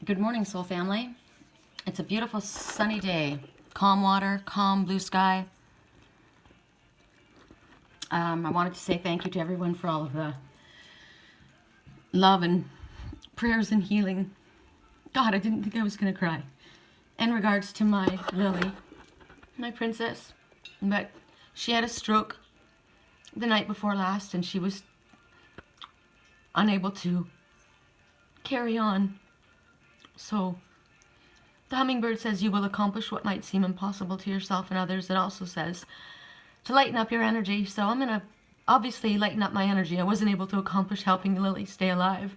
Good morning, soul family. It's a beautiful sunny day. Calm water, calm blue sky. I wanted to say thank you to everyone for all of the love and prayers and healing. God, I didn't think I was going to cry. In regards to my Lily, my princess. But she had a stroke the night before last and she was unable to carry on. So, the hummingbird says you will accomplish what might seem impossible to yourself and others. It also says to lighten up your energy. So I'm going to obviously lighten up my energy. I wasn't able to accomplish helping Lily stay alive.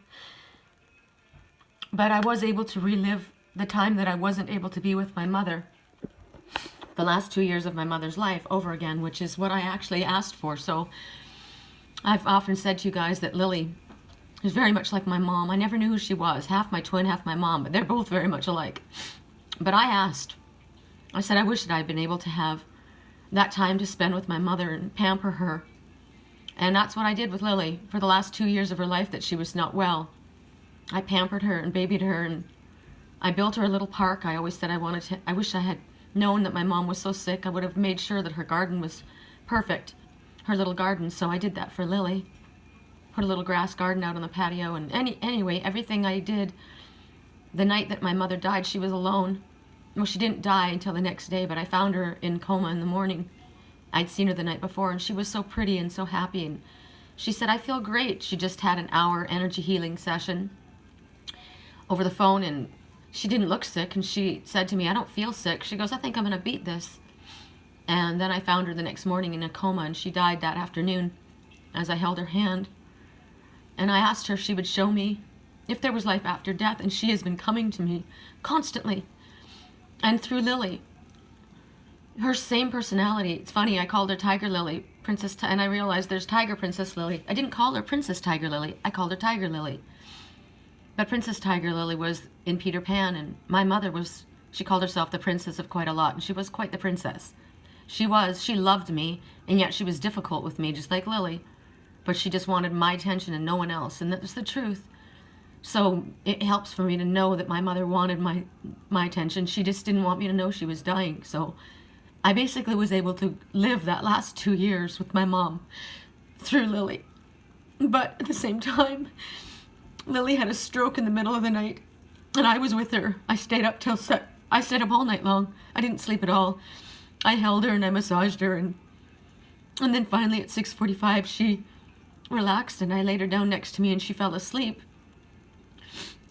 But I was able to relive the time that I wasn't able to be with my mother. The last 2 years of my mother's life over again, which is what I actually asked for. So I've often said to you guys that Lily is very much like my mom. I never knew who she was. Half my twin, half my mom, but they're both very much alike. But I asked, I said I wish that I'd been able to have that time to spend with my mother and pamper her. And that's what I did with Lily for the last 2 years of her life that she was not well. I pampered her and babied her, and I built her a little park. I always said I wish I had known that my mom was so sick. I would have made sure that her garden was perfect, her little garden. So I did that for Lily. Put a little grass garden out on the patio, and anyway, everything I did. The night that my mother died, she was alone. Well, she didn't die until the next day, but I found her in coma in the morning. I'd seen her the night before, and she was so pretty and so happy, and she said, I feel great. She just had an hour energy healing session over the phone, and she didn't look sick, and she said to me, I don't feel sick. She goes, I think I'm going to beat this. And then I found her the next morning in a coma, and she died that afternoon as I held her hand. And I asked her if she would show me if there was life after death, and she has been coming to me constantly. And through Lily, her same personality. It's funny, I called her Tiger Lily, and I realized there's Tiger Princess Lily. I didn't call her Princess Tiger Lily, I called her Tiger Lily. But Princess Tiger Lily was in Peter Pan, and my mother she called herself the princess of quite a lot, and she was quite the princess. She loved me, and yet she was difficult with me, just like Lily. But she just wanted my attention and no one else, and that was the truth. So it helps for me to know that my mother wanted my attention. She just didn't want me to know she was dying. So I basically was able to live that last 2 years with my mom through Lily. But at the same time, Lily had a stroke in the middle of the night, and I was with her. I stayed up all night long. I didn't sleep at all. I held her and I massaged her, and then finally at 6:45 she relaxed, and I laid her down next to me and she fell asleep.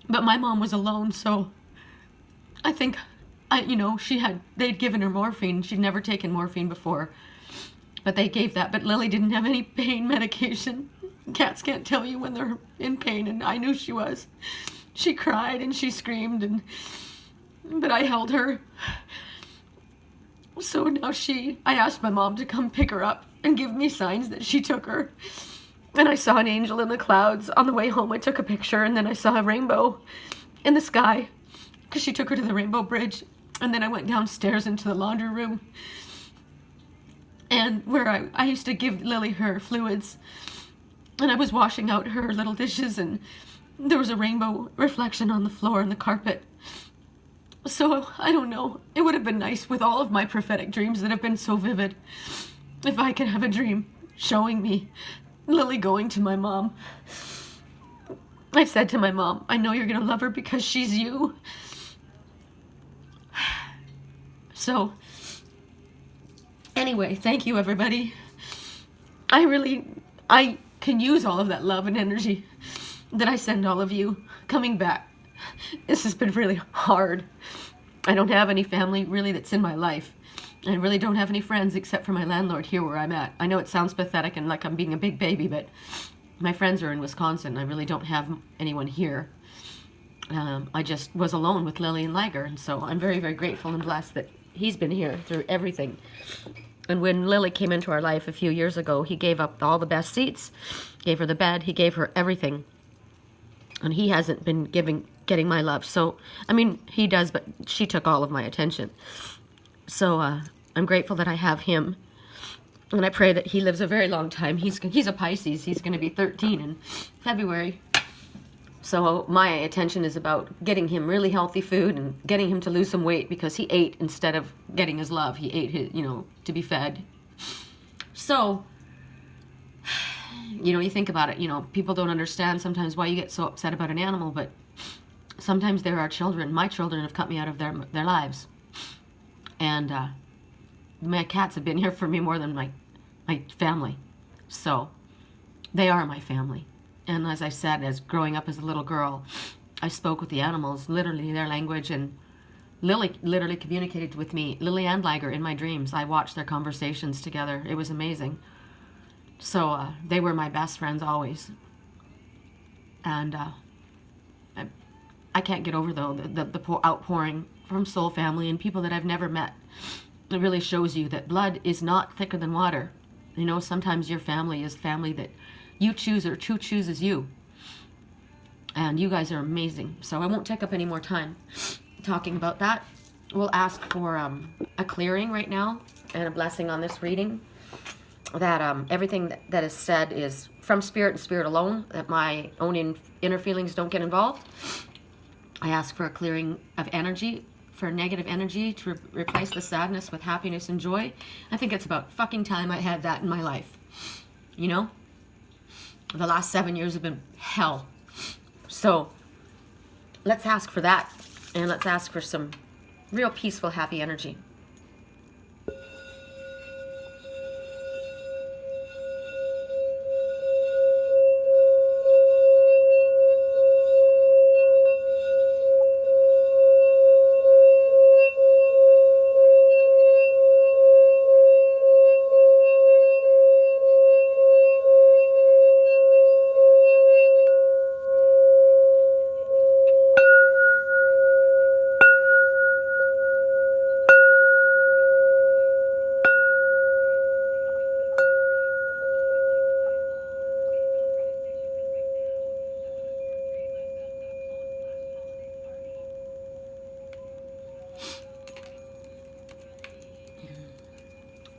But my mom was alone, so I think they'd given her morphine. She'd never taken morphine before, but they gave that. But Lily didn't have any pain medication. Cats can't tell you when they're in pain, and I knew she was. She cried and she screamed, but I held her. So now I asked my mom to come pick her up and give me signs that she took her. And I saw an angel in the clouds. On the way home, I took a picture, and then I saw a rainbow in the sky because she took her to the Rainbow Bridge. And then I went downstairs into the laundry room, and where I used to give Lily her fluids, and I was washing out her little dishes, and there was a rainbow reflection on the floor and the carpet. So, I don't know. It would have been nice with all of my prophetic dreams that have been so vivid if I could have a dream showing me Lily going to my mom. I said to my mom, I know you're going to love her because she's you. So, anyway, thank you, everybody. I can use all of that love and energy that I send all of you coming back. This has been really hard. I don't have any family really that's in my life. I really don't have any friends except for my landlord here where I'm at. I know it sounds pathetic and like I'm being a big baby, but my friends are in Wisconsin. I really don't have anyone here. I just was alone with Lily and Liger, and so I'm very, very grateful and blessed that he's been here through everything. And when Lily came into our life a few years ago, he gave up all the best seats, gave her the bed, he gave her everything. And he hasn't been getting my love. So, I mean, he does, but she took all of my attention. So, I'm grateful that I have him. And I pray that he lives a very long time. He's a Pisces. He's going to be 13 in February. So my attention is about getting him really healthy food and getting him to lose some weight, because he ate instead of getting his love. He ate his, to be fed. So, you think about it, people don't understand sometimes why you get so upset about an animal, but sometimes there are children. My children have cut me out of their lives. And my cats have been here for me more than my family. So they are my family. And as I said, as growing up as a little girl, I spoke with the animals, literally their language, and Lily literally communicated with me, Lily and Liger, in my dreams. I watched their conversations together. It was amazing. So they were my best friends always. And I can't get over, though, the outpouring from soul family and people that I've never met. It really shows you that blood is not thicker than water. Sometimes your family is family that you choose, or who chooses you. And you guys are amazing. So I won't take up any more time talking about that. We'll ask for a clearing right now and a blessing on this reading. That everything that is said is from spirit and spirit alone, that my own inner feelings don't get involved. I ask for a clearing of energy, for negative energy, to replace the sadness with happiness and joy. I think it's about fucking time I had that in my life. The last 7 years have been hell. So let's ask for that, and let's ask for some real peaceful, happy energy.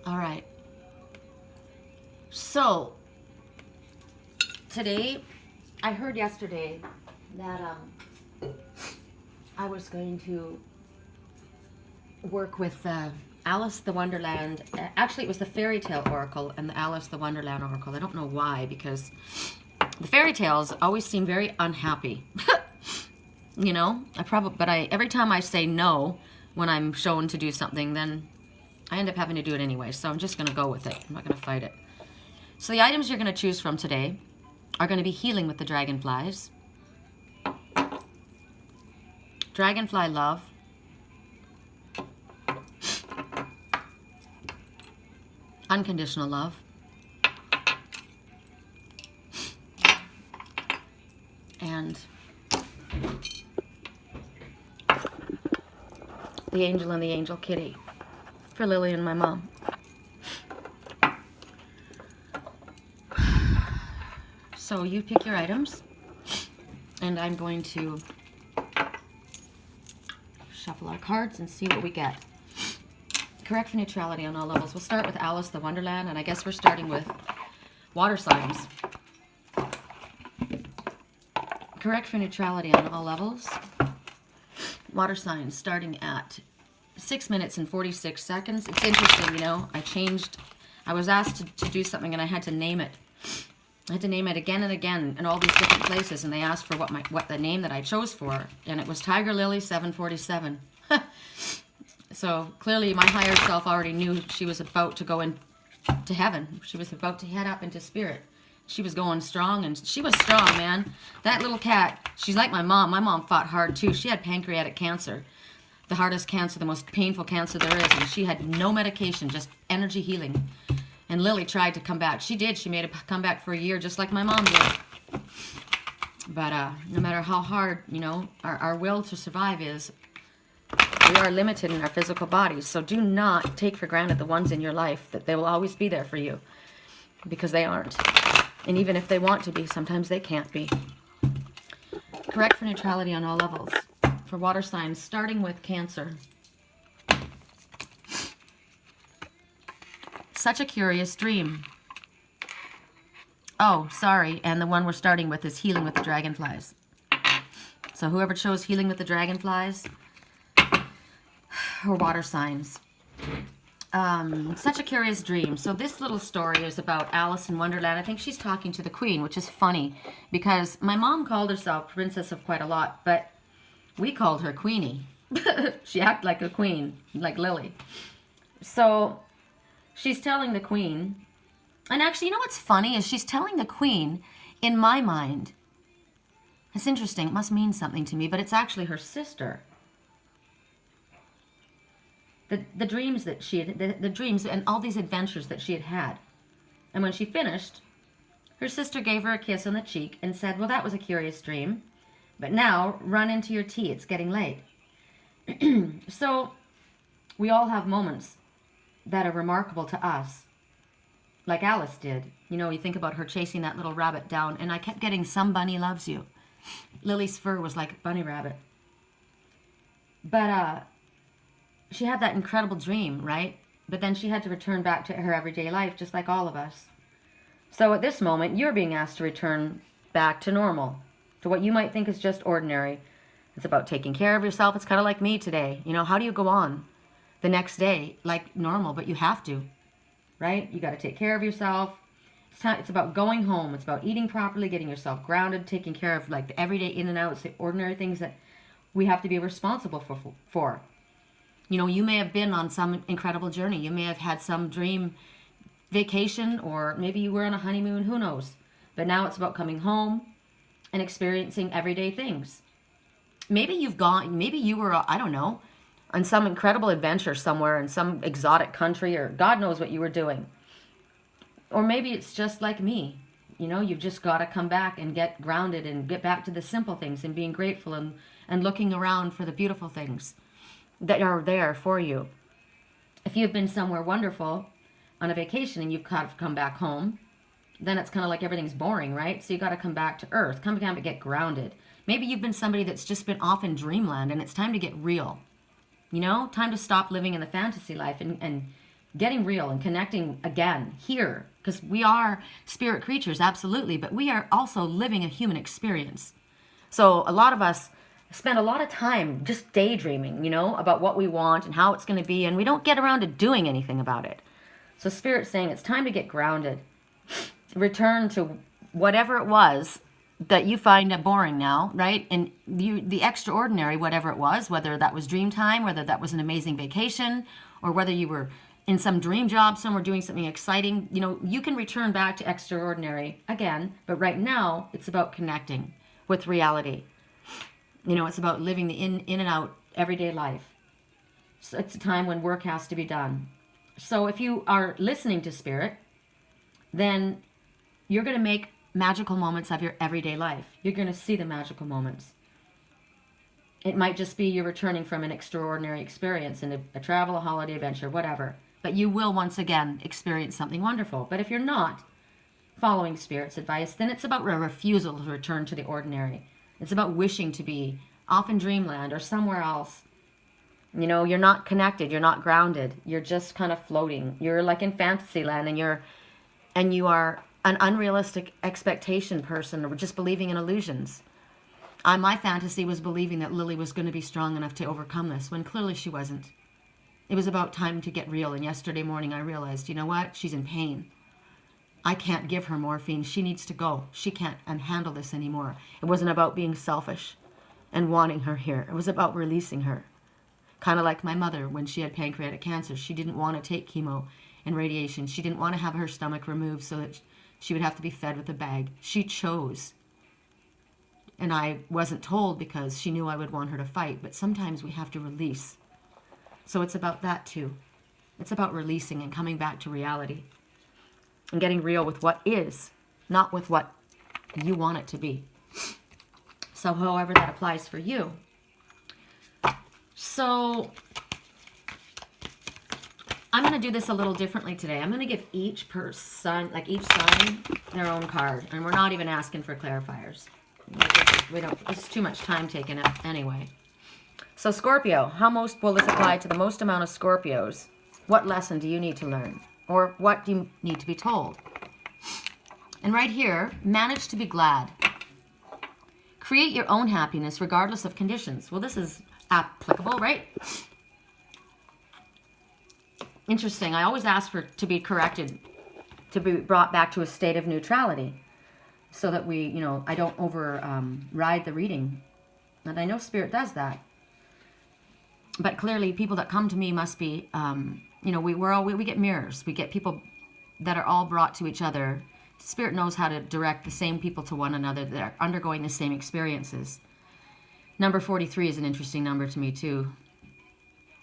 All right. So today, I heard yesterday that I was going to work with Alice the Wonderland. Actually, it was the Faerytale Oracle and the Alice the Wonderland Oracle. I don't know why, because the fairy tales always seem very unhappy. But every time I say no when I'm shown to do something, then I end up having to do it anyway. So I'm just going to go with it. I'm not going to fight it. So the items you're going to choose from today are going to be healing with the dragonflies, dragonfly love, unconditional love, and the angel and the angel kitty for Lily and my mom. So you pick your items, and I'm going to shuffle our cards and see what we get. Correct for neutrality on all levels. We'll start with Alice the Wonderland, and I guess we're starting with water signs. Correct for neutrality on all levels. Water signs starting at 6 minutes and 46 seconds. It's interesting, I was asked to do something, and I had to name it. I had to name it again and again in all these different places, and they asked for what the name that I chose for, and it was Tiger Lily 747. So clearly my higher self already knew she was about to go into heaven. She was about to head up into spirit. She was going strong, and she was strong, man. That little cat, she's like my mom. My mom fought hard too. She had pancreatic cancer, the hardest cancer, the most painful cancer there is, and she had no medication, just energy healing. And Lily tried to come back. She did. She made a comeback for a year, just like my mom did. But no matter how hard, our will to survive is, we are limited in our physical bodies. So do not take for granted the ones in your life, that they will always be there for you, because they aren't. And even if they want to be, sometimes they can't be. Correct for neutrality on all levels. For water signs, starting with Cancer. Such a curious dream. Oh, sorry. And the one we're starting with is healing with the dragonflies. So whoever chose healing with the dragonflies, or water signs. Such a curious dream. So this little story is about Alice in Wonderland. I think she's talking to the queen, which is funny because my mom called herself princess of quite a lot, but we called her Queenie. She acted like a queen, like Lily. So she's telling the queen, and actually, you know what's funny is she's telling the queen, in my mind, it's interesting, it must mean something to me, but it's actually her sister. The dreams that she had, the dreams and all these adventures that she had had. And when she finished, her sister gave her a kiss on the cheek and said, well, that was a curious dream, but now run into your tea, it's getting late. So we all have moments that are remarkable to us, like Alice did. You know, you think about her chasing that little rabbit down, and I kept getting Some Bunny Loves You. Lily's fur was like a bunny rabbit. But she had that incredible dream, right? But then she had to return back to her everyday life, just like all of us. So at this moment, you're being asked to return back to normal, to what you might think is just ordinary. It's about taking care of yourself. It's kind of like me today. You know, how do you go on the next day like normal? But you have to, right? You got to take care of yourself. It's about going home. It's about eating properly, getting yourself grounded, taking care of like the everyday in and outs, the ordinary things that we have to be responsible for. You know, you may have been on some incredible journey. You may have had some dream vacation, or maybe you were on a honeymoon, who knows? But now it's about coming home and experiencing everyday things. Maybe you were, I don't know, on some incredible adventure somewhere in some exotic country, or God knows what you were doing. Or maybe it's just like me. You know, you've just got to come back and get grounded and get back to the simple things and being grateful and looking around for the beautiful things that are there for you. If you've been somewhere wonderful on a vacation and you've got to come back home, then it's kind of like everything's boring, right? So you got to come back to earth, come down and get grounded. Maybe you've been somebody that's just been off in dreamland, and it's time to get real. You know, time to stop living in the fantasy life and getting real and connecting again here, because we are spirit creatures, absolutely, but we are also living a human experience. So a lot of us spend a lot of time just daydreaming, you know, about what we want and how it's going to be, and we don't get around to doing anything about it. So Spirit's saying it's time to get grounded. Return to whatever it was that you find boring now, right? And the extraordinary, whatever it was, whether that was dream time, whether that was an amazing vacation, or whether you were in some dream job somewhere doing something exciting, you know, you can return back to extraordinary again. But right now, it's about connecting with reality. You know, it's about living the in and out everyday life. So it's a time when work has to be done. So if you are listening to Spirit, then you're going to make magical moments of your everyday life. You're going to see the magical moments. It might just be you're returning from an extraordinary experience in a travel, a holiday, adventure, whatever. But you will once again experience something wonderful. But if you're not following Spirit's advice, then it's about a refusal to return to the ordinary. It's about wishing to be off in dreamland or somewhere else. You know, you're not connected. You're not grounded. You're just kind of floating. You're like in fantasy land, and you are an unrealistic expectation person, or just believing in illusions. My fantasy was believing that Lily was going to be strong enough to overcome this, when clearly she wasn't. It was about time to get real, and yesterday morning I realized, you know what? She's in pain. I can't give her morphine. She needs to go. She can't handle this anymore. It wasn't about being selfish and wanting her here. It was about releasing her. Kind of like my mother when she had pancreatic cancer. She didn't want to take chemo and radiation. She didn't want to have her stomach removed so that she would have to be fed with a bag. She chose. And I wasn't told because she knew I would want her to fight. But sometimes we have to release. So it's about that too. It's about releasing and coming back to reality. And getting real with what is, not with what you want it to be. So however that applies for you. So I'm going to do this a little differently today. I'm going to give each person, like each sign, their own card. And we're not even asking for clarifiers. It's too much time taken up anyway. So Scorpio, how most will this apply to the most amount of Scorpios? What lesson do you need to learn? Or what do you need to be told? And right here, manage to be glad. Create your own happiness regardless of conditions. Well, this is applicable, right? Interesting. I always ask for to be corrected, to be brought back to a state of neutrality, so that we, you know, I don't ride the reading. And I know Spirit does that. But clearly, people that come to me must be, you know, we get mirrors. We get people that are all brought to each other. Spirit knows how to direct the same people to one another that are undergoing the same experiences. Number 43 is an interesting number to me too.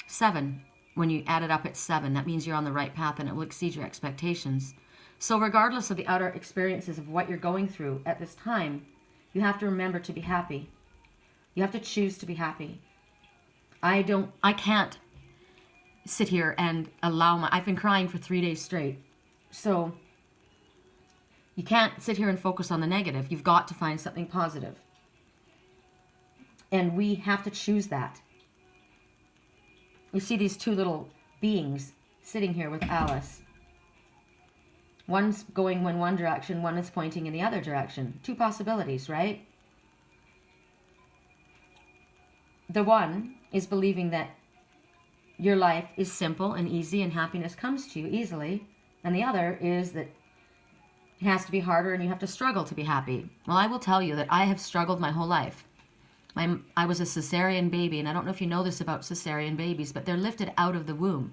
7. When you add it up, it's 7. That means you're on the right path and it will exceed your expectations. So regardless of the outer experiences of what you're going through at this time, you have to remember to be happy. You have to choose to be happy. I can't sit here and I've been crying for 3 days straight. So you can't sit here and focus on the negative. You've got to find something positive. And we have to choose that. You see these two little beings sitting here with Alice. One's going in one direction, one is pointing in the other direction. Two possibilities, right? The one is believing that your life is simple and easy and happiness comes to you easily. And the other is that it has to be harder and you have to struggle to be happy. Well, I will tell you that I have struggled my whole life. I was a cesarean baby, and I don't know if you know this about cesarean babies, but they're lifted out of the womb.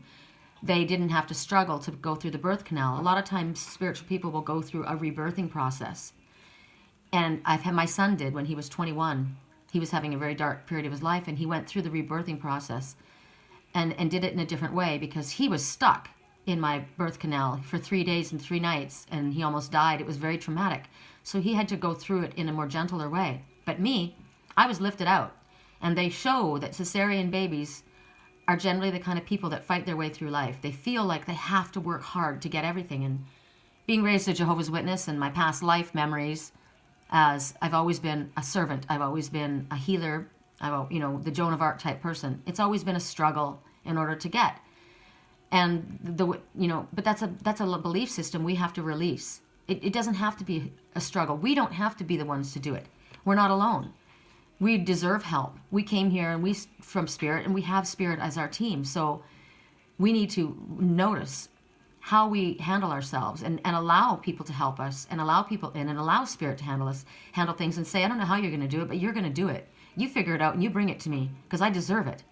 They didn't have to struggle to go through the birth canal. A lot of times spiritual people will go through a rebirthing process. And my son did when he was 21. He was having a very dark period of his life, and he went through the rebirthing process and did it in a different way because he was stuck in my birth canal for 3 days and 3 nights, and he almost died. It was very traumatic. So he had to go through it in a more gentler way. But me, I was lifted out. And they show that cesarean babies are generally the kind of people that fight their way through life. They feel like they have to work hard to get everything. And being raised a Jehovah's Witness and my past life memories, as I've always been a servant, I've always been a healer, the Joan of Arc type person. It's always been a struggle in order to get. And but that's a belief system we have to release. It doesn't have to be a struggle. We don't have to be the ones to do it. We're not alone. We deserve help. We came here and from Spirit, and we have Spirit as our team. So we need to notice how we handle ourselves and allow people to help us and allow people in and allow Spirit to handle things and say, I don't know how you're going to do it, but you're going to do it. You figure it out and you bring it to me because I deserve it.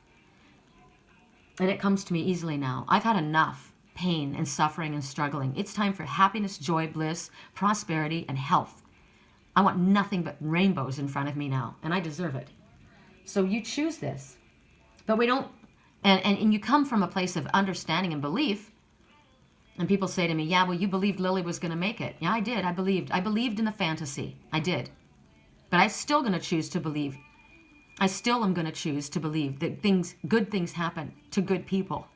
And it comes to me easily now. I've had enough pain and suffering and struggling. It's time for happiness, joy, bliss, prosperity, and health. I want nothing but rainbows in front of me now, and I deserve it. So you choose this. But we don't, and you come from a place of understanding and belief, and people say to me, yeah, well, you believed Lily was going to make it. Yeah, I did. I believed in the fantasy. I did. But I'm still going to choose to believe. I still am going to choose to believe that good things happen to good people.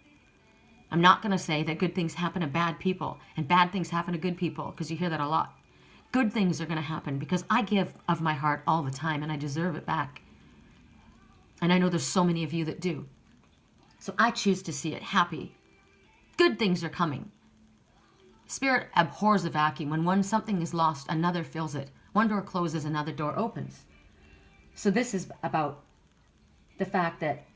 I'm not going to say that good things happen to bad people and bad things happen to good people, because you hear that a lot. Good things are going to happen because I give of my heart all the time and I deserve it back. And I know there's so many of you that do. So I choose to see it happy. Good things are coming. Spirit abhors a vacuum. When something is lost, another fills it. One door closes, another door opens. So this is about the fact that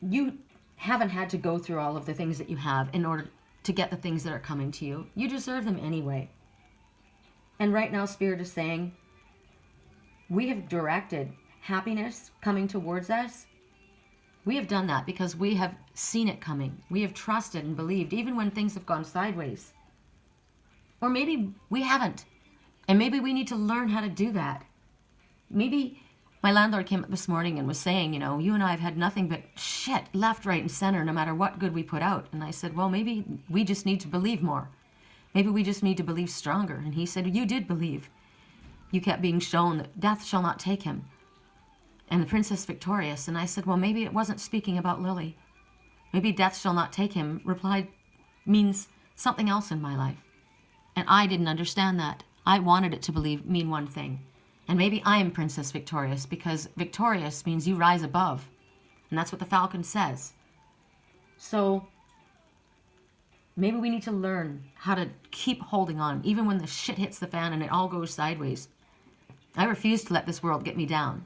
you haven't had to go through all of the things that you have in order to get the things that are coming to you. You deserve them anyway. And right now, Spirit is saying, we have directed happiness coming towards us. We have done that because we have seen it coming. We have trusted and believed, even when things have gone sideways. Or maybe we haven't. And maybe we need to learn how to do that. Maybe my landlord came up this morning and was saying, you and I have had nothing but shit left, right, and center, no matter what good we put out. And I said, well, maybe we just need to believe more. Maybe we just need to believe stronger. And he said, you did believe. You kept being shown that death shall not take him. And the princess victorious. And I said, well, maybe it wasn't speaking about Lily. Maybe death shall not take him means something else in my life. And I didn't understand that. I wanted it to mean one thing. And maybe I am princess victorious because victorious means you rise above. And that's what the falcon says. So maybe we need to learn how to keep holding on, even when the shit hits the fan and it all goes sideways. I refuse to let this world get me down.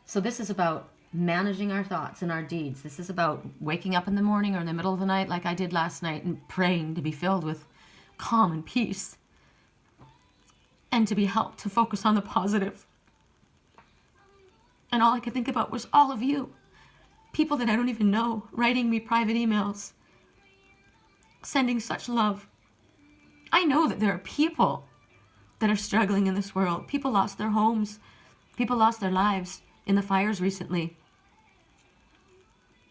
So this is about managing our thoughts and our deeds. This is about waking up in the morning or in the middle of the night like I did last night and praying to be filled with calm and peace and to be helped to focus on the positive. And all I could think about was all of you, people that I don't even know, writing me private emails, sending such love. I know that there are people that are struggling in this world. People lost their homes. People lost their lives in the fires recently.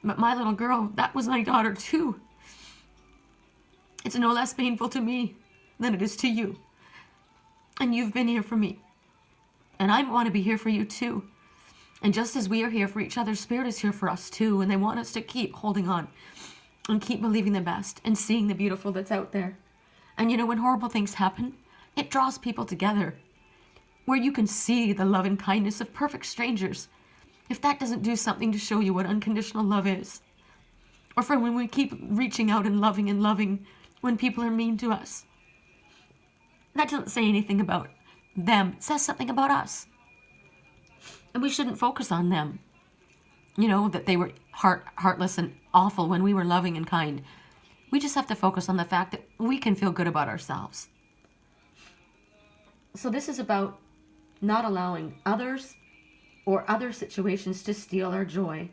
But my little girl, that was my daughter too. It's no less painful to me than it is to you. And you've been here for me. And I want to be here for you too. And just as we are here for each other, Spirit is here for us too. And they want us to keep holding on and keep believing the best and seeing the beautiful that's out there. And you know, when horrible things happen, it draws people together where you can see the love and kindness of perfect strangers. If that doesn't do something to show you what unconditional love is, or for when we keep reaching out and loving when people are mean to us, that doesn't say anything about them. It says something about us. And we shouldn't focus on them. You know, that they were heartless and awful when we were loving and kind. We just have to focus on the fact that we can feel good about ourselves. So this is about not allowing others or other situations to steal our joy.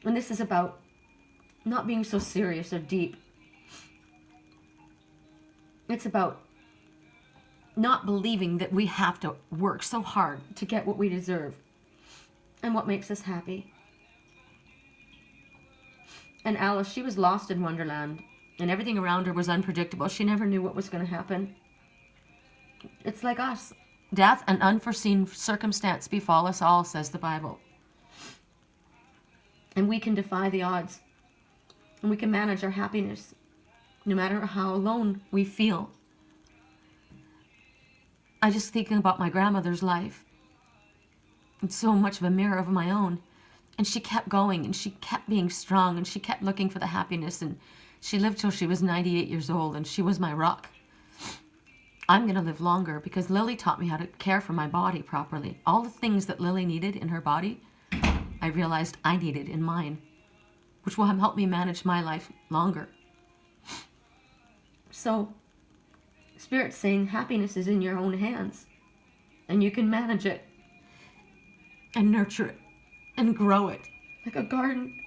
And this is about not being so serious or deep. It's about not believing that we have to work so hard to get what we deserve and what makes us happy. And Alice, she was lost in Wonderland, and everything around her was unpredictable. She never knew what was going to happen. It's like us. Death and unforeseen circumstance befall us all, says the Bible. And we can defy the odds. And we can manage our happiness, no matter how alone we feel. I just thinking about my grandmother's life. It's so much of a mirror of my own. And she kept going, and she kept being strong, and she kept looking for the happiness, and she lived till she was 98 years old, and she was my rock. I'm going to live longer because Lily taught me how to care for my body properly. All the things that Lily needed in her body, I realized I needed in mine, which will help me manage my life longer. So, Spirit's saying happiness is in your own hands, and you can manage it and nurture it and grow it like a garden.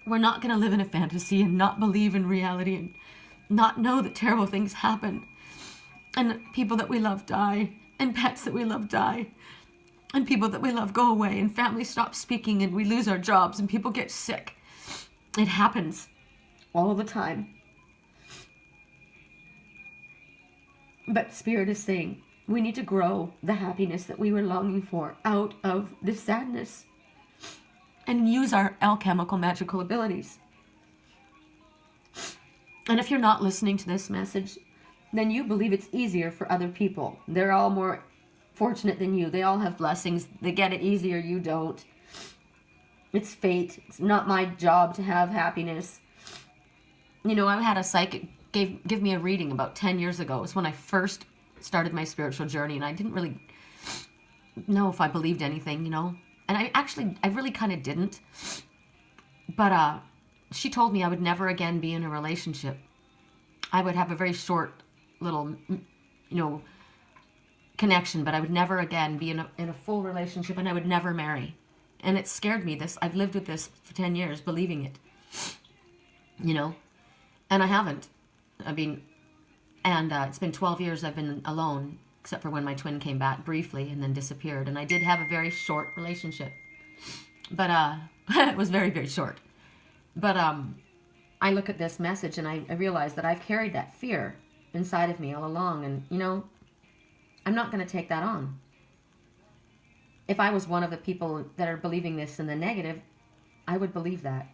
We're not going to live in a fantasy and not believe in reality and not know that terrible things happen and people that we love die and pets that we love die and people that we love go away and families stop speaking and we lose our jobs and people get sick. It happens all the time. But Spirit is saying we need to grow the happiness that we were longing for out of this sadness and use our alchemical magical abilities. And if you're not listening to this message, then you believe it's easier for other people. They're all more fortunate than you. They all have blessings. They get it easier. You don't. It's fate. It's not my job to have happiness. You know, I had a psychic give me a reading about 10 years ago. It was when I first started my spiritual journey, and I didn't really know if I believed anything, you know. And I really kind of didn't. But she told me I would never again be in a relationship. I would have a very short little, you know, connection, but I would never again be in a full relationship, and I would never marry. And it scared me. I've lived with this for 10 years, believing it, you know, and I haven't. I mean, and it's been 12 years I've been alone, except for when my twin came back briefly and then disappeared. And I did have a very short relationship, but it was very, very short. But I look at this message and I realize that I've carried that fear inside of me all along. And, you know, I'm not going to take that on. If I was one of the people that are believing this in the negative, I would believe that.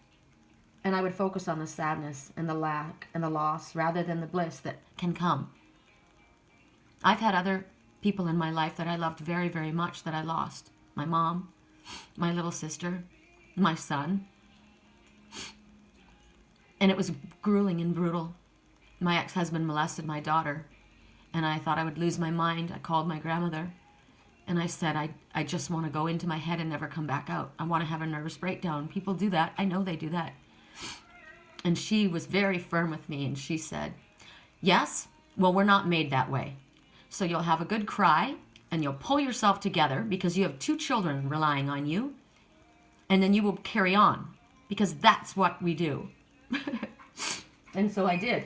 And I would focus on the sadness and the lack and the loss rather than the bliss that can come. I've had other people in my life that I loved very, very much that I lost. My mom, my little sister, my son. And it was grueling and brutal. my ex-husband molested my daughter, and I thought I would lose my mind. I called my grandmother, and I said, I just want to go into my head and never come back out. I want to have a nervous breakdown. People do that. I know they do that. And she was very firm with me, and she said, yes, well, we're not made that way. So you'll have a good cry, and you'll pull yourself together because you have 2 children relying on you, and then you will carry on because that's what we do. And so I did.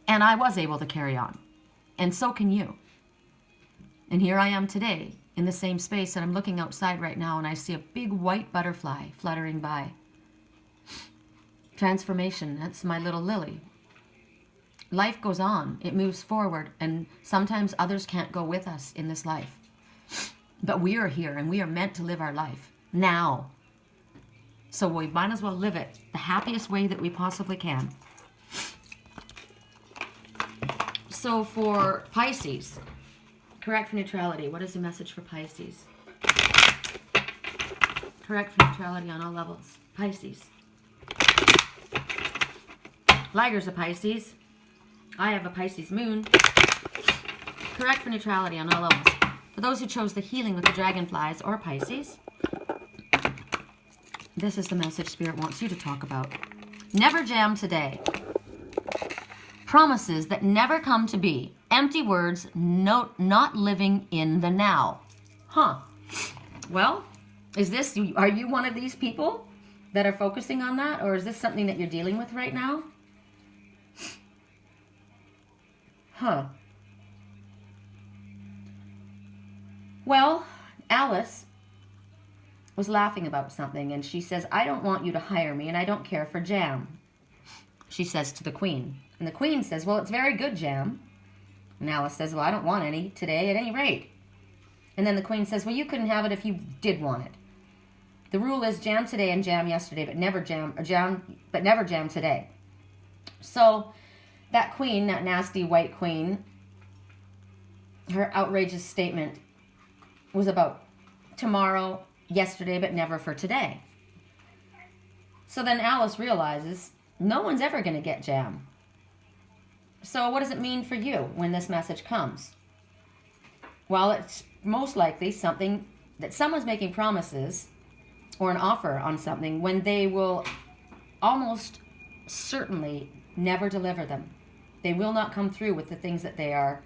And I was able to carry on. And so can you. And here I am today in the same space, and I'm looking outside right now, and I see a big white butterfly fluttering by. Transformation, that's my little lily. Life goes on, it moves forward, and sometimes others can't go with us in this life. But we are here, and we are meant to live our life now. So we might as well live it the happiest way that we possibly can. So for Pisces, correct for neutrality. What is the message for Pisces? Correct for neutrality on all levels. Pisces. Liger's a Pisces. I have a Pisces moon. Correct for neutrality on all levels. For those who chose the healing with the Dragonflies or Pisces, this is the message Spirit wants you to talk about. Never jam today. Promises that never come to be. Empty words, not living in the now. Huh. Well, are you one of these people that are focusing on that? Or is this something that you're dealing with right now? Huh. Well, Alice was laughing about something, and she says, I don't want you to hire me, and I don't care for jam. She says to the Queen. And the Queen says, well, it's very good jam. And Alice says, well, I don't want any today at any rate. And then the Queen says, well, you couldn't have it if you did want it. The rule is jam today and jam yesterday, but never jam today. So that Queen, that nasty white Queen, her outrageous statement was about tomorrow, yesterday, but never for today. So then Alice realizes no one's ever going to get jam. So what does it mean for you when this message comes? Well, it's most likely something that someone's making promises or an offer on something when they will almost certainly never deliver them. They will not come through with the things that they are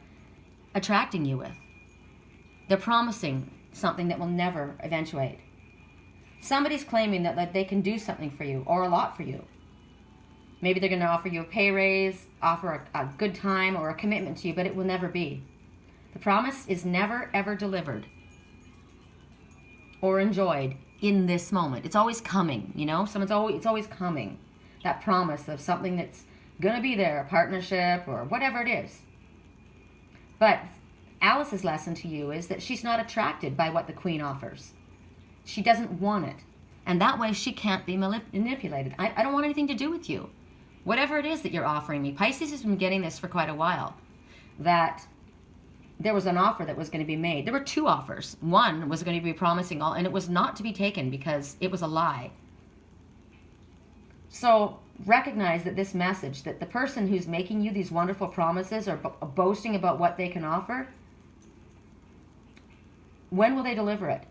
attracting you with. They're promising something that will never eventuate. Somebody's claiming that they can do something for you or a lot for you. Maybe they're going to offer you a pay raise, offer a good time or a commitment to you, but it will never be. The promise is never, ever delivered or enjoyed in this moment. It's always coming, you know? It's always coming. That promise of something that's going to be there, a partnership or whatever it is. But Alice's lesson to you is that she's not attracted by what the Queen offers. She doesn't want it. And that way she can't be manipulated. I don't want anything to do with you. Whatever it is that you're offering me. Pisces has been getting this for quite a while. That there was an offer that was going to be made. There were 2 offers. One was going to be promising all, and it was not to be taken because it was a lie. So recognize that this message, that the person who's making you these wonderful promises or boasting about what they can offer, when will they deliver it?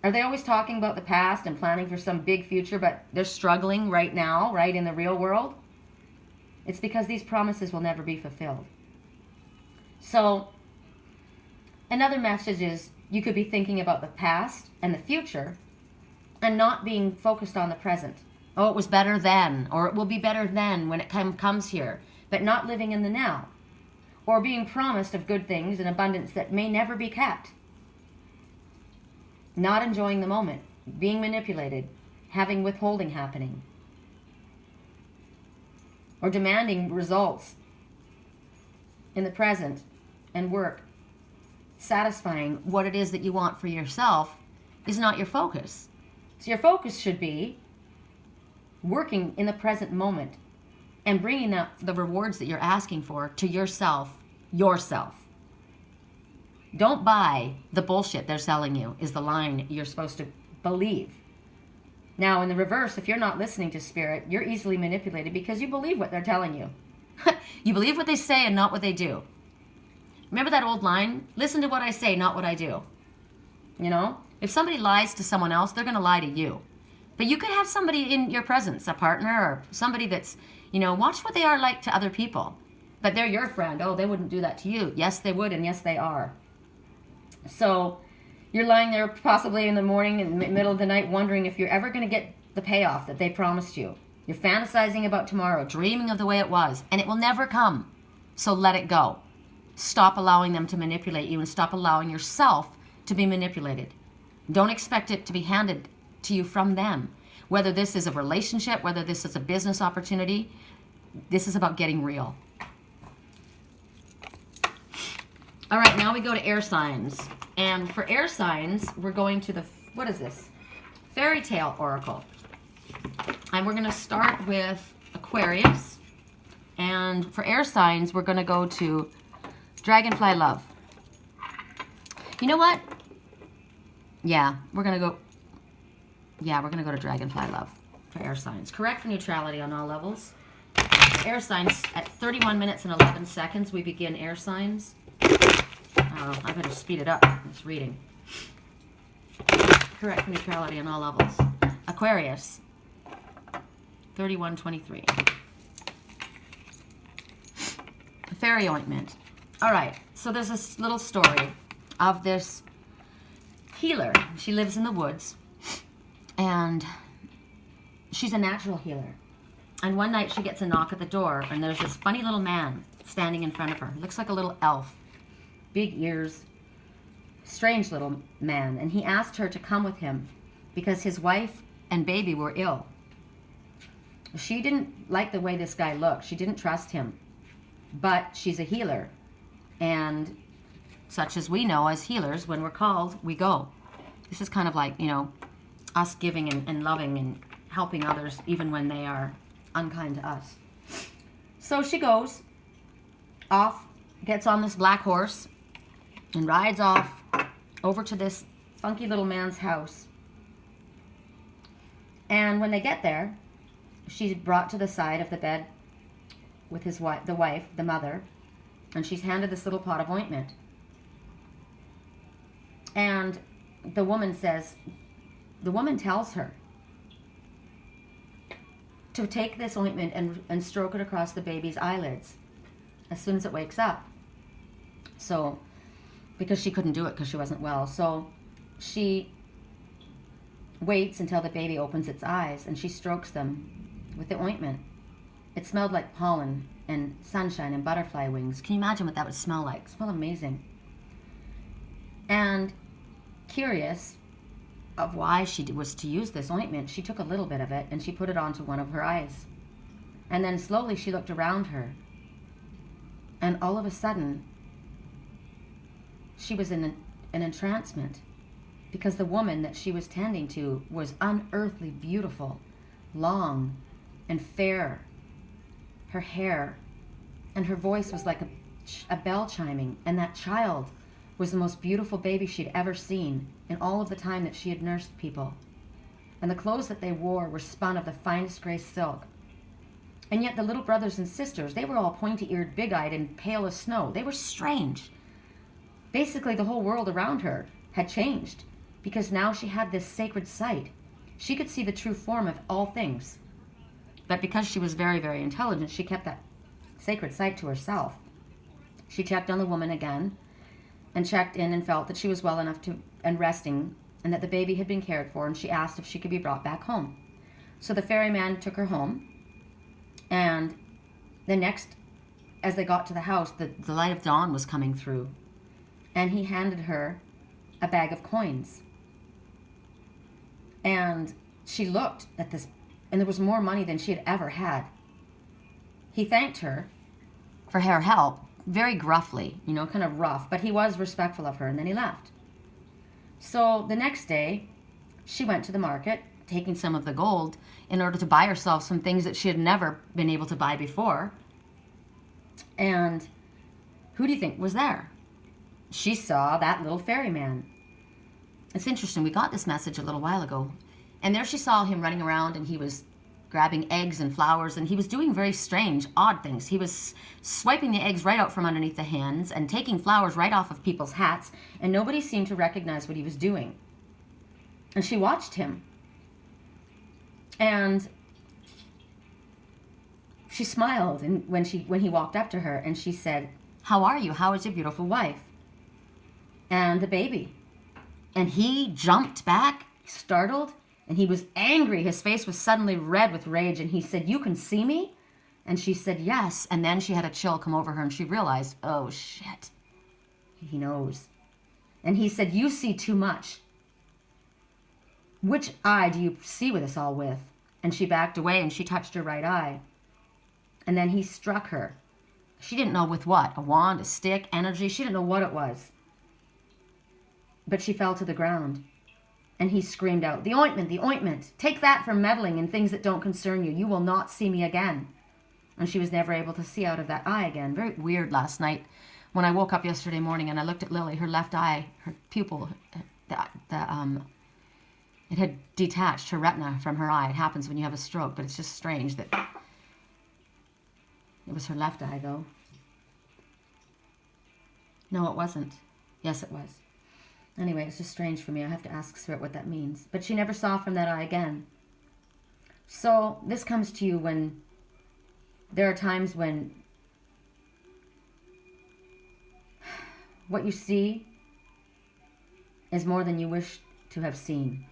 Are they always talking about the past and planning for some big future, but they're struggling right now, right in the real world? It's because these promises will never be fulfilled. So another message is you could be thinking about the past and the future and not being focused on the present. Oh, it was better then, or it will be better then when it comes here, but not living in the now, or being promised of good things and abundance that may never be kept. Not enjoying the moment, being manipulated, having withholding happening, or demanding results in the present and work. Satisfying what it is that you want for yourself is not your focus. So your focus should be working in the present moment and bringing up the rewards that you're asking for to yourself. Don't buy the bullshit they're selling you, is the line you're supposed to believe. Now, in the reverse, if you're not listening to spirit, you're easily manipulated because you believe what they're telling you. You believe what they say and not what they do. Remember that old line? Listen to what I say, not what I do. You know? If somebody lies to someone else, they're going to lie to you. But you could have somebody in your presence, a partner or somebody that's, you know, watch what they are like to other people. But they're your friend. Oh, they wouldn't do that to you. Yes, they would, and yes, they are. So you're lying there possibly in the morning, in the middle of the night, wondering if you're ever going to get the payoff that they promised you. You're fantasizing about tomorrow, dreaming of the way it was, and it will never come. So let it go. Stop allowing them to manipulate you and stop allowing yourself to be manipulated. Don't expect it to be handed to you from them. Whether this is a relationship, whether this is a business opportunity, this is about getting real. All right, now we go to air signs. And for air signs, we're going to the, what is this? Faerytale Oracle. And we're going to start with Aquarius. And for air signs, we're going to go to Dragonfly Love. You know what? Yeah, we're going to go to Dragonfly Love for air signs. Correct for neutrality on all levels. Air signs, at 31 minutes and 11 seconds, we begin air signs. Oh, I better speed it up. It's reading. Correct for neutrality on all levels. Aquarius, 31:23. Fairy Ointment. All right, so there's this little story of this healer. She lives in the woods, and she's a natural healer. And one night she gets a knock at the door, and there's this funny little man standing in front of her. Looks like a little elf. Big ears. Strange little man. And he asked her to come with him because his wife and baby were ill. She didn't like the way this guy looked. She didn't trust him. But she's a healer. And such as we know as healers, when we're called, we go. This is kind of like, you know, us giving and loving and helping others even when they are unkind to us. So she goes off, gets on this black horse, and rides off over to this funky little man's house. And when they get there, she's brought to the side of the bed with his wife, the mother, and she's handed this little pot of ointment. And the woman tells her to take this ointment and stroke it across the baby's eyelids as soon as it wakes up. So, because she couldn't do it because she wasn't well. So she waits until the baby opens its eyes and she strokes them with the ointment. It smelled like pollen and sunshine and butterfly wings. Can you imagine what that would smell like? It smelled amazing. And curious of why she was to use this ointment, she took a little bit of it and she put it onto one of her eyes. And then slowly she looked around her. And all of a sudden, she was in an entrancement because the woman that she was tending to was unearthly beautiful, long and fair. Her hair and her voice was like a bell chiming, and that child was the most beautiful baby she'd ever seen in all of the time that she had nursed people. And the clothes that they wore were spun of the finest gray silk. And yet the little brothers and sisters, they were all pointy-eared, big-eyed, and pale as snow. They were strange. Basically, the whole world around her had changed because now she had this sacred sight. She could see the true form of all things. But because she was very, very intelligent, she kept that sacred sight to herself. She checked on the woman again and checked in and felt that she was well enough to and resting and that the baby had been cared for, and she asked if she could be brought back home. So the ferryman took her home, and the next, as they got to the house, the light of dawn was coming through, and he handed her a bag of coins. And she looked at this, and there was more money than she had ever had. He thanked her for her help, very gruffly, you know, kind of rough, but he was respectful of her, and then he left. So the next day, she went to the market, taking some of the gold in order to buy herself some things that she had never been able to buy before. And who do you think was there? She saw that little ferryman. It's interesting, we got this message a little while ago. And there she saw him running around, and he was grabbing eggs and flowers, and he was doing very strange, odd things. He was swiping the eggs right out from underneath the hands and taking flowers right off of people's hats, and nobody seemed to recognize what he was doing. And she watched him. And she smiled and when he walked up to her, and she said, "How are you? How is your beautiful wife? And the baby?" And he jumped back, startled, and he was angry. His face was suddenly red with rage, and he said, "You can see me?" And she said, "Yes." And then she had a chill come over her, and she realized, oh shit, he knows. And he said, "You see too much. Which eye do you see with us all with?" And she backed away, and she touched her right eye. And then he struck her. She didn't know with what, a wand, a stick, energy. She didn't know what it was. But she fell to the ground. And he screamed out, "The ointment, the ointment. Take that for meddling in things that don't concern you. You will not see me again." And she was never able to see out of that eye again. Very weird last night. When I woke up yesterday morning and I looked at Lily, her left eye, her pupil, it had detached her retina from her eye. It happens when you have a stroke, but it's just strange that it was her left eye, though. No, it wasn't. Yes, it was. Anyway, it's just strange for me. I have to ask Spirit what that means. But she never saw from that eye again. So this comes to you when there are times when what you see is more than you wish to have seen.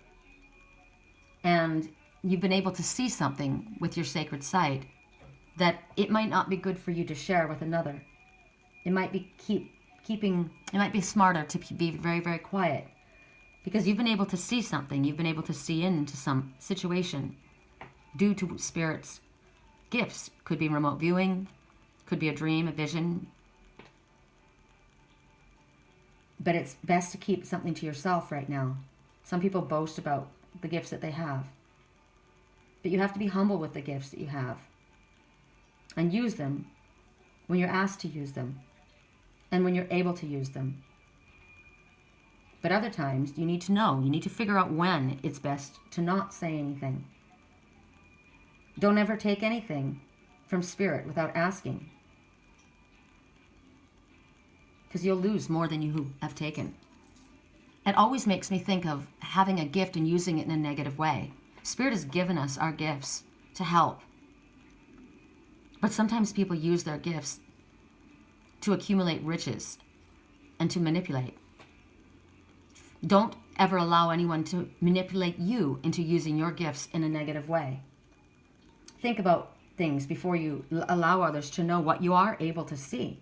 And you've been able to see something with your sacred sight that it might not be good for you to share with another. It might be it might be smarter to be very, very quiet, because you've been able to see something. You've been able to see into some situation due to Spirit's gifts. Could be remote viewing, could be a dream, a vision. But it's best to keep something to yourself right now. Some people boast about the gifts that they have. But you have to be humble with the gifts that you have and use them when you're asked to use them and when you're able to use them. But other times you need to know, you need to figure out when it's best to not say anything. Don't ever take anything from Spirit without asking, because you'll lose more than you have taken. It always makes me think of having a gift and using it in a negative way. Spirit has given us our gifts to help. But sometimes people use their gifts to accumulate riches and to manipulate. Don't ever allow anyone to manipulate you into using your gifts in a negative way. Think about things before you allow others to know what you are able to see.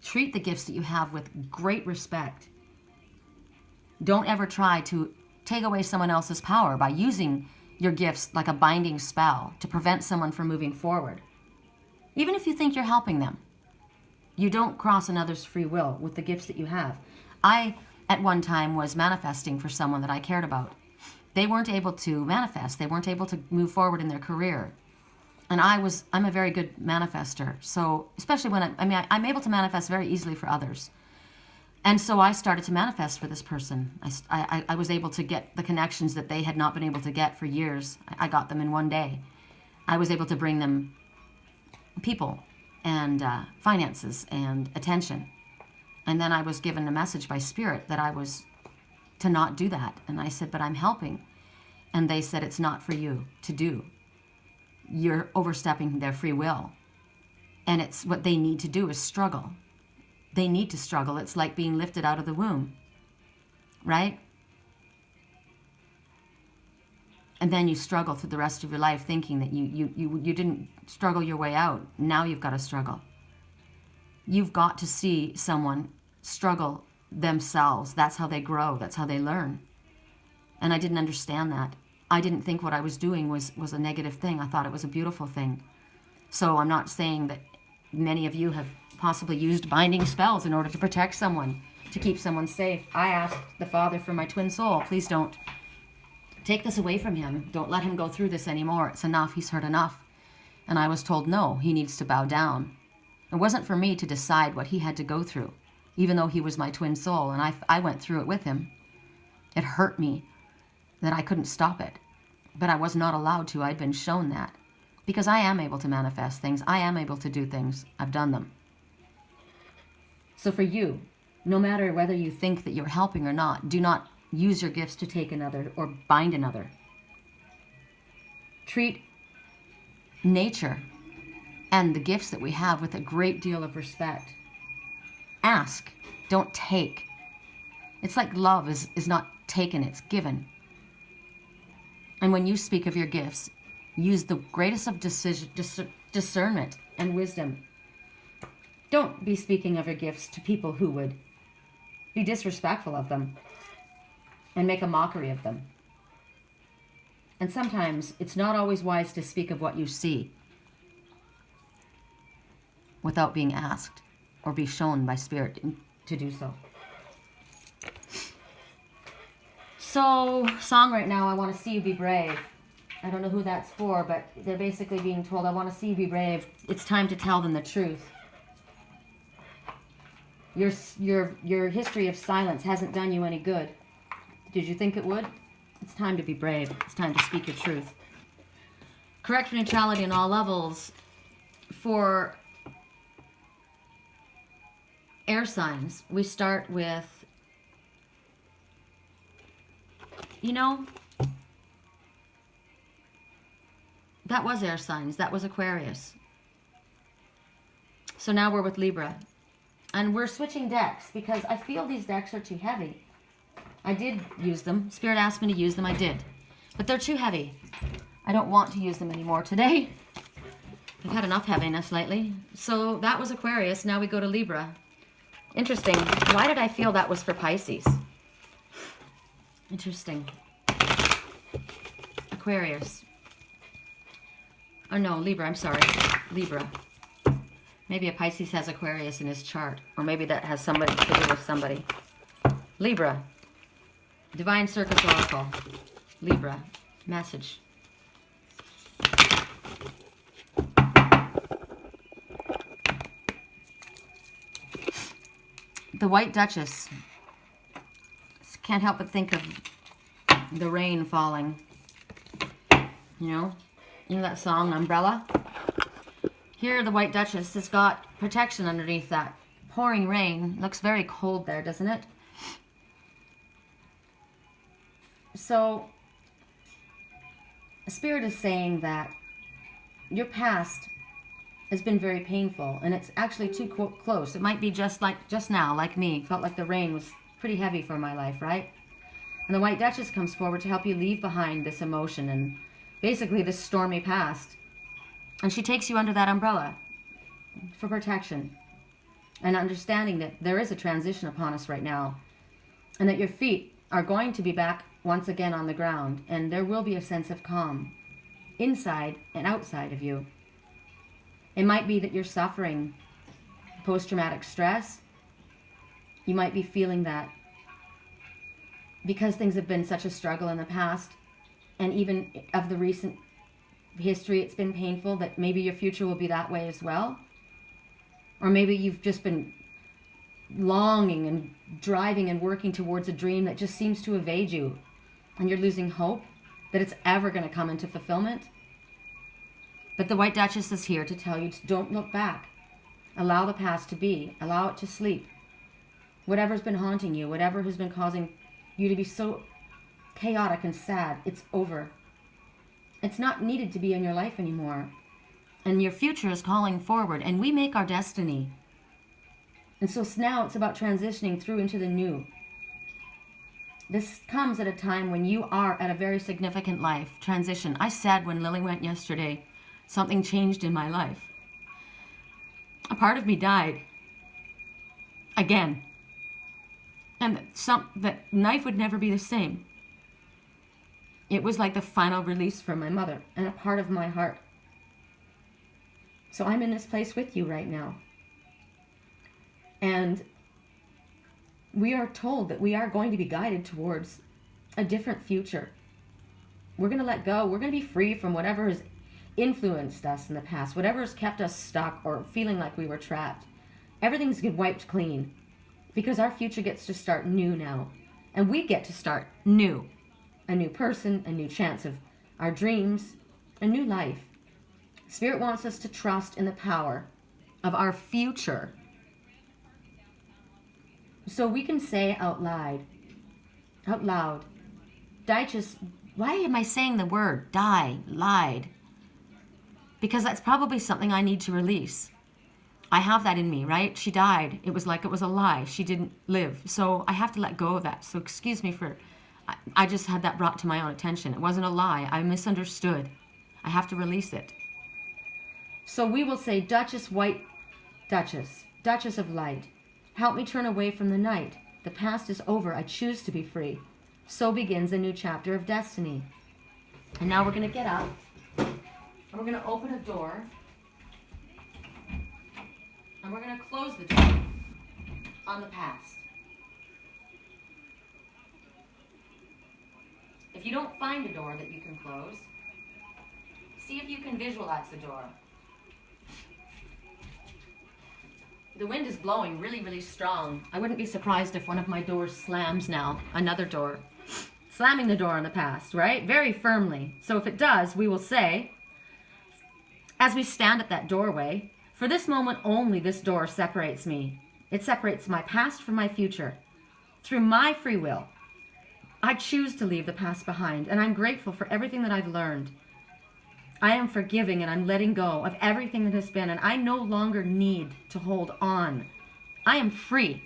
Treat the gifts that you have with great respect. Don't ever try to take away someone else's power by using your gifts like a binding spell to prevent someone from moving forward. Even if you think you're helping them, you don't cross another's free will with the gifts that you have. I, at one time, was manifesting for someone that I cared about. They weren't able to manifest. They weren't able to move forward in their career. And I'm a very good manifester. So, especially when I'm able to manifest very easily for others. And so I started to manifest for this person. I was able to get the connections that they had not been able to get for years. I got them in one day. I was able to bring them people and finances and attention. And then I was given a message by Spirit that I was to not do that. And I said, "But I'm helping." And they said, "It's not for you to do. You're overstepping their free will. And it's what they need to do is struggle. They need to struggle. It's like being lifted out of the womb, right? And then you struggle through the rest of your life thinking that you didn't struggle your way out. Now you've got to struggle. You've got to see someone struggle themselves. That's how they grow. That's how they learn. And I didn't understand that. I didn't think what I was doing was a negative thing. I thought it was a beautiful thing. So I'm not saying that many of you have possibly used binding spells in order to protect someone, to keep someone safe. I asked the Father for my twin soul, please don't take this away from him. Don't let him go through this anymore. It's enough. He's heard enough. And I was told, no, he needs to bow down. It wasn't for me to decide what he had to go through, even though he was my twin soul, and I went through it with him. It hurt me. that I couldn't stop it. But I was not allowed to. I'd been shown that. Because I am able to manifest things. I am able to do things. I've done them. So for you, no matter whether you think that you're helping or not, do not use your gifts to take another or bind another. Treat nature and the gifts that we have with a great deal of respect. Ask, don't take. It's like love is not taken, it's given. And when you speak of your gifts, use the greatest of discernment and wisdom. Don't be speaking of your gifts to people who would be disrespectful of them and make a mockery of them. And sometimes it's not always wise to speak of what you see without being asked or be shown by Spirit to do so. So, song right now, I want to see you be brave. I don't know who that's for, but they're basically being told, I want to see you be brave. It's time to tell them the truth. Your history of silence hasn't done you any good. Did you think it would? It's time to be brave. It's time to speak your truth. Correct neutrality on all levels. For air signs, we start with, you know, that was air signs. That was Aquarius. So now we're with Libra. And we're switching decks because I feel these decks are too heavy. I did use them. Spirit asked me to use them. I did. But they're too heavy. I don't want to use them anymore today. I've had enough heaviness lately. So that was Aquarius. Now we go to Libra. Interesting. Why did I feel that was for Pisces? Interesting. Aquarius. Oh no, Libra. I'm sorry. Libra. Maybe a Pisces has Aquarius in his chart. Or maybe that has somebody to do with somebody. Libra. Divine Circus Oracle. Libra. Message. The White Duchess. Can't help but think of the rain falling. You know that song, Umbrella? Here, the White Duchess has got protection underneath that pouring rain. Looks very cold there, doesn't it? So, Spirit is saying that your past has been very painful, and it's actually too close. It might be just now, like me. Felt like the rain was pretty heavy for my life, right? And the White Duchess comes forward to help you leave behind this emotion and basically this stormy past. And she takes you under that umbrella for protection and understanding that there is a transition upon us right now and that your feet are going to be back once again on the ground, and there will be a sense of calm inside and outside of you. It might be that you're suffering post-traumatic stress. You might be feeling that because things have been such a struggle in the past, and even of the recent history, it's been painful, that maybe your future will be that way as well. Or maybe you've just been longing and driving and working towards a dream that just seems to evade you, and you're losing hope that it's ever going to come into fulfillment. But the White Duchess is here to tell you to don't look back. Allow the past to be. Allow it to sleep. Whatever's been haunting you, whatever has been causing you to be so chaotic and sad, it's over. It's not needed to be in your life anymore. And your future is calling forward, and we make our destiny. And so now it's about transitioning through into the new. This comes at a time when you are at a very significant life transition. I said when Lily went yesterday, something changed in my life. A part of me died. Again. And that life would never be the same. It was like the final release from my mother and a part of my heart. So I'm in this place with you right now. And we are told that we are going to be guided towards a different future. We're going to let go. We're going to be free from whatever has influenced us in the past, whatever has kept us stuck or feeling like we were trapped. Everything's wiped clean because our future gets to start new now. And we get to start new. a new person, a new chance of our dreams, a new life. Spirit wants us to trust in the power of our future. So we can say out loud, Duchess, why am I saying the word lied? Because that's probably something I need to release. I have that in me, right? She died. It was like it was a lie. She didn't live. So I have to let go of that. So excuse me for, I just had that brought to my own attention. It wasn't a lie. I misunderstood. I have to release it. So we will say, Duchess, white Duchess, Duchess of light, help me turn away from the night. The past is over. I choose to be free. So begins a new chapter of destiny. And now we're going to get up. And we're going to open a door. And we're going to close the door on the past. If you don't find a door that you can close, see if you can visualize the door. The wind is blowing really, really strong. I wouldn't be surprised if one of my doors slams now. Another door. Slamming the door on the past, right? Very firmly. So if it does, we will say, as we stand at that doorway, for this moment only this door separates me. It separates my past from my future. Through my free will, I choose to leave the past behind, and I'm grateful for everything that I've learned. I am forgiving and I'm letting go of everything that has been, and I no longer need to hold on. I am free.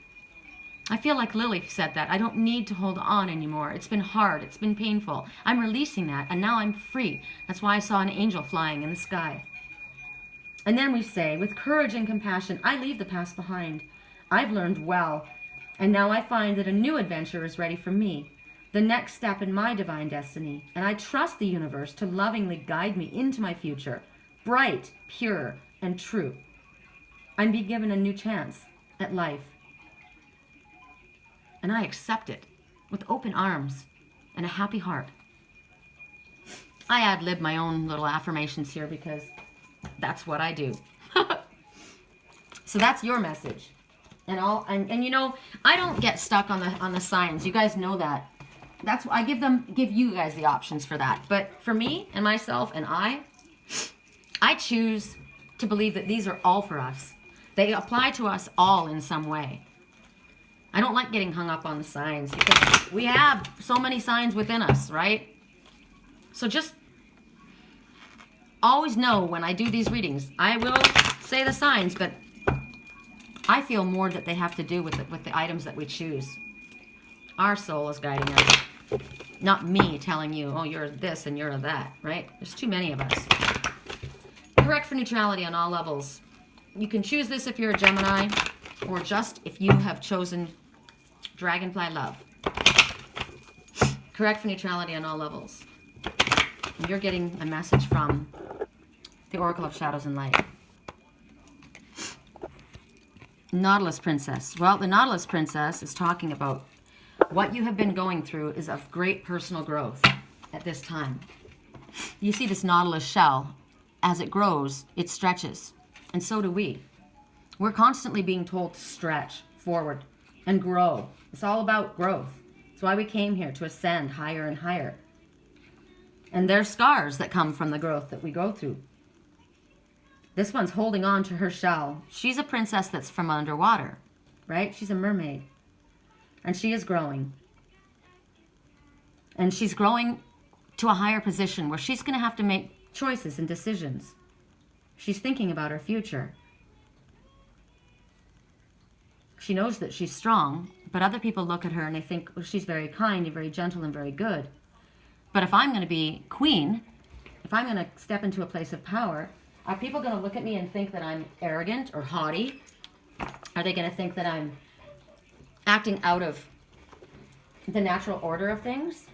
I feel like Lily said that. I don't need to hold on anymore. It's been hard. It's been painful. I'm releasing that, and now I'm free. That's why I saw an angel flying in the sky. And then we say, with courage and compassion, I leave the past behind. I've learned well, and now I find that a new adventure is ready for me, the next step in my divine destiny, and I trust the universe to lovingly guide me into my future, bright, pure, and true. I'm being given a new chance at life, and I accept it with open arms and a happy heart. I ad-lib my own little affirmations here because that's what I do. So that's your message. And you know, I don't get stuck on the signs. You guys know that. That's why I give you guys the options for that. But for me and myself and I choose to believe that these are all for us. They apply to us all in some way. I don't like getting hung up on the signs because we have so many signs within us, right? So just always know when I do these readings, I will say the signs, but I feel more that they have to do with the items that we choose. Our soul is guiding us. Not me telling you, oh, you're this and you're that, right? There's too many of us. Correct for neutrality on all levels. You can choose this if you're a Gemini, or just if you have chosen Dragonfly love. Correct for neutrality on all levels. You're getting a message from the Oracle of Shadows and Light. Nautilus Princess. Well, the Nautilus Princess is talking about what you have been going through is of great personal growth at this time. You see this Nautilus shell, as it grows, it stretches. And so do we. We're constantly being told to stretch forward and grow. It's all about growth. That's why we came here, to ascend higher and higher. And there's scars that come from the growth that we go through. This one's holding on to her shell. She's a princess that's from underwater, right? She's a mermaid. And she is growing. And she's growing to a higher position where she's going to have to make choices and decisions. She's thinking about her future. She knows that she's strong, but other people look at her and they think, well, she's very kind and very gentle and very good. But if I'm going to be queen, if I'm going to step into a place of power, are people going to look at me and think that I'm arrogant or haughty? Are they going to think that I'm acting out of the natural order of things?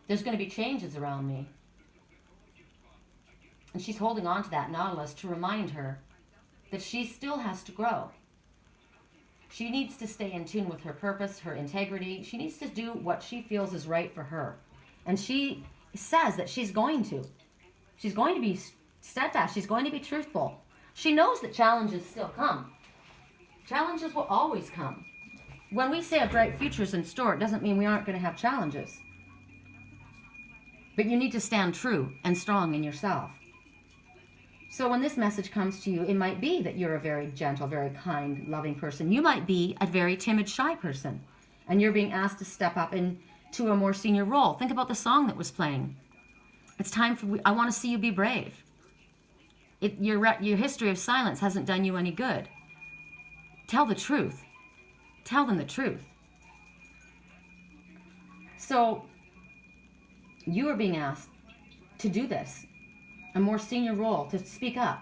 There's going to be changes around me. And she's holding on to that Nautilus to remind her that she still has to grow. She needs to stay in tune with her purpose, her integrity. She needs to do what she feels is right for her. And she says that she's going to. She's going to be steadfast. She's going to be truthful. She knows that challenges still come. Challenges will always come. when we say a bright future is in store, it doesn't mean we aren't going to have challenges. But you need to stand true and strong in yourself. So when this message comes to you, it might be that you're a very gentle, very kind, loving person. You might be a very timid, shy person, and you're being asked to step up into a more senior role. Think about the song that was playing. It's time for, I want to see you be brave. Your history of silence hasn't done you any good. Tell the truth. Tell them the truth. So you are being asked to do this. A more senior role, to speak up,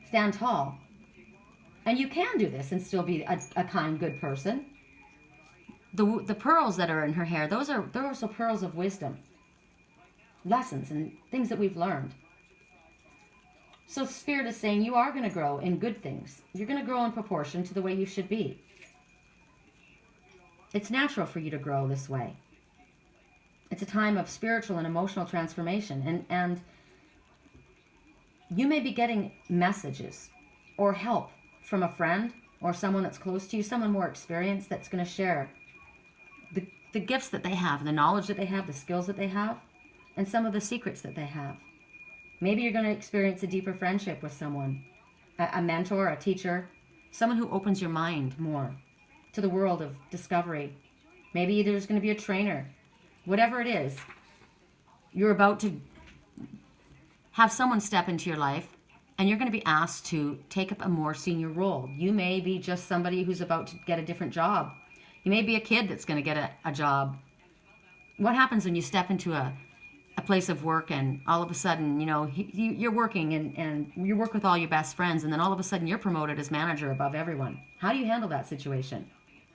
stand tall. And you can do this and still be a kind, good person. The pearls that are in her hair, those are also pearls of wisdom. Lessons and things that we've learned. So Spirit is saying you are going to grow in good things. You're going to grow in proportion to the way you should be. It's natural for you to grow this way. It's a time of spiritual and emotional transformation. And you may be getting messages or help from a friend or someone that's close to you, someone more experienced that's going to share the gifts that they have, the knowledge that they have, the skills that they have, and some of the secrets that they have. Maybe you're going to experience a deeper friendship with someone, a mentor, a teacher, someone who opens your mind more to the world of discovery. Maybe there's going to be a trainer. Whatever it is, you're about to have someone step into your life, and you're going to be asked to take up a more senior role. You may be just somebody who's about to get a different job. You may be a kid that's going to get a job. What happens when you step into a place of work and all of a sudden, you're working and you work with all your best friends, and then all of a sudden you're promoted as manager above everyone? How do you handle that situation?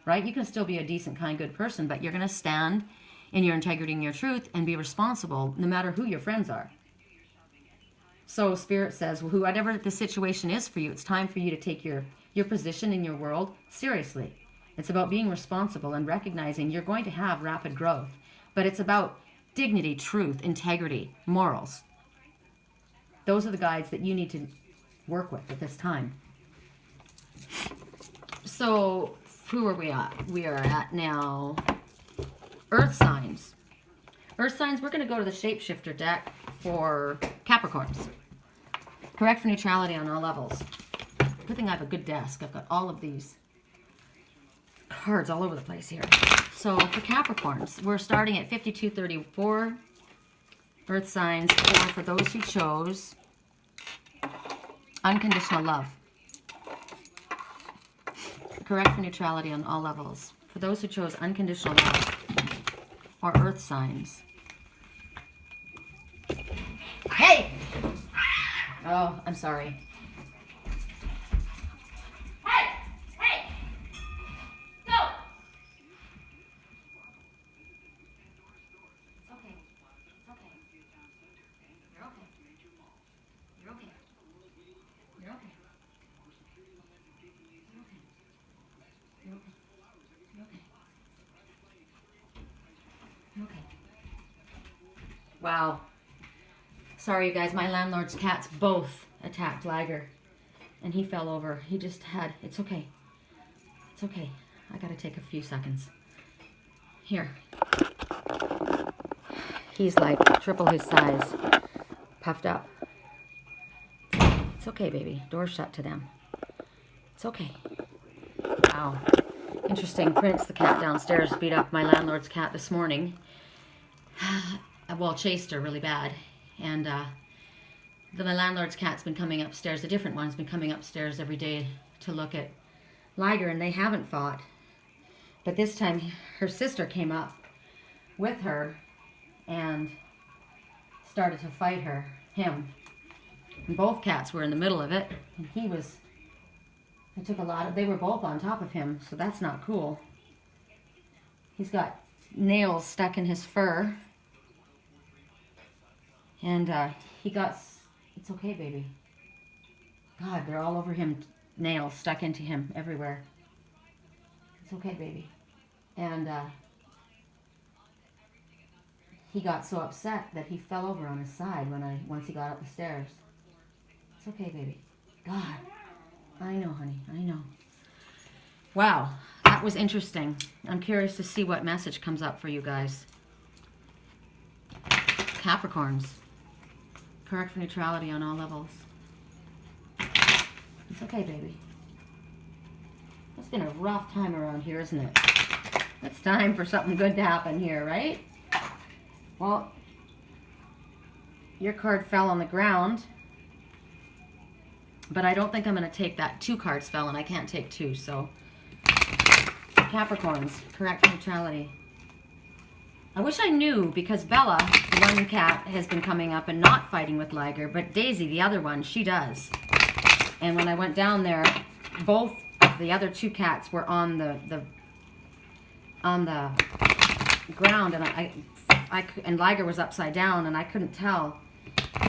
Right? You can still be a decent, kind, good person, but you're going to stand in your integrity and your truth and be responsible no matter who your friends are. So Spirit says, well, whatever the situation is for you, it's time for you to take your position in your world seriously. It's about being responsible and recognizing you're going to have rapid growth. But it's about dignity, truth, integrity, morals. Those are the guides that you need to work with at this time. So who are we at? We are at now Earth signs. Earth signs, we're going to go to the Shapeshifter deck for Capricorns. Correct for neutrality on all levels. Good thing I have a good desk. I've got all of these cards all over the place here. So for Capricorns, we're starting at 5234 Earth signs, or for those who chose unconditional love. Correct for neutrality on all levels. For those who chose unconditional love or Earth signs. Hey! Oh, I'm sorry. Hey! Go! It's okay. It's okay. You're okay. You're okay. You're okay. You're okay. You're okay. You're okay. You're okay. Wow. Sorry, you guys. My landlord's cats both attacked Liger, and he fell over. He just had... It's okay. It's okay. I gotta take a few seconds. Here. He's like triple his size, puffed up. It's okay, baby. Door's shut to them. It's okay. Wow. Interesting. Prince, the cat downstairs, beat up my landlord's cat this morning. Well, chased her really bad. And my landlord's cat's been coming upstairs. A different one's been coming upstairs every day to look at Liger, and they haven't fought. But this time, her sister came up with her and started to fight him. And both cats were in the middle of it, and they were both on top of him, so that's not cool. He's got nails stuck in his fur. And it's okay, baby. God, they're all over him, nails stuck into him everywhere. It's okay, baby. And he got so upset that he fell over on his side once he got up the stairs. It's okay, baby. God, I know, honey, I know. Wow, that That was interesting. I'm curious to see what message comes up for you guys. Capricorns. Correct for neutrality on all levels. It's okay, baby. It's been a rough time around here, isn't it? It's time for something good to happen here, right? Well, your card fell on the ground. But I don't think I'm going to take that. 2 cards fell, and I can't take 2, so... Capricorns, correct neutrality. I wish I knew, because Bella, the one cat, has been coming up and not fighting with Liger, but Daisy, the other one, she does. And when I went down there, both of the other 2 cats were on the ground, and Liger was upside down, and I couldn't tell.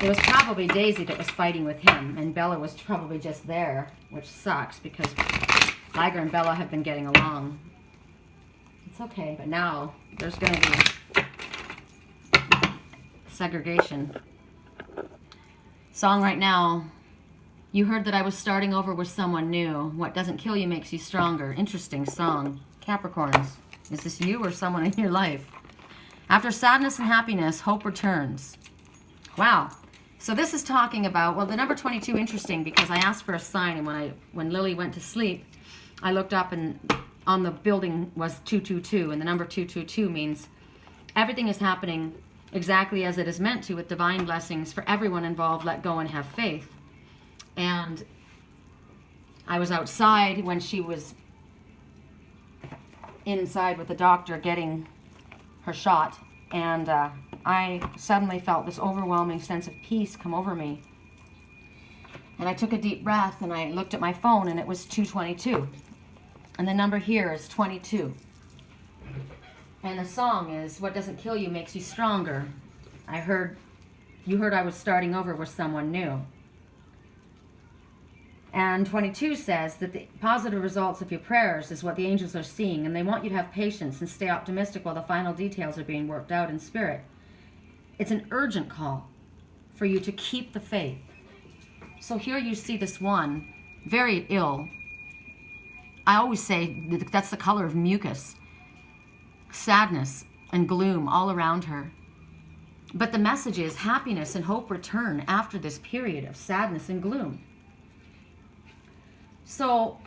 It was probably Daisy that was fighting with him, and Bella was probably just there, which sucks because Liger and Bella have been getting along. It's okay, but now there's going to be segregation. Song right now. You heard that I was starting over with someone new. What doesn't kill you makes you stronger. Interesting song. Capricorns. Is this you or someone in your life? After sadness and happiness, hope returns. Wow. So this is talking about, well, the number 22, interesting, because I asked for a sign, and when Lily went to sleep, I looked up, and on the building was 222, and the number 222 means everything is happening exactly as it is meant to, with divine blessings for everyone involved. Let go and have faith. And I was outside when she was inside with the doctor getting her shot, and I suddenly felt this overwhelming sense of peace come over me. And I took a deep breath, and I looked at my phone, and it was 222. And the number here is 22. And the song is, what doesn't kill you makes you stronger. You heard I was starting over with someone new. And 22 says that the positive results of your prayers is what the angels are seeing, and they want you to have patience and stay optimistic while the final details are being worked out in spirit. It's an urgent call for you to keep the faith. So here you see this one, very ill. I always say that's the color of mucus. Sadness and gloom all around her. But the message is happiness and hope return after this period of sadness and gloom. So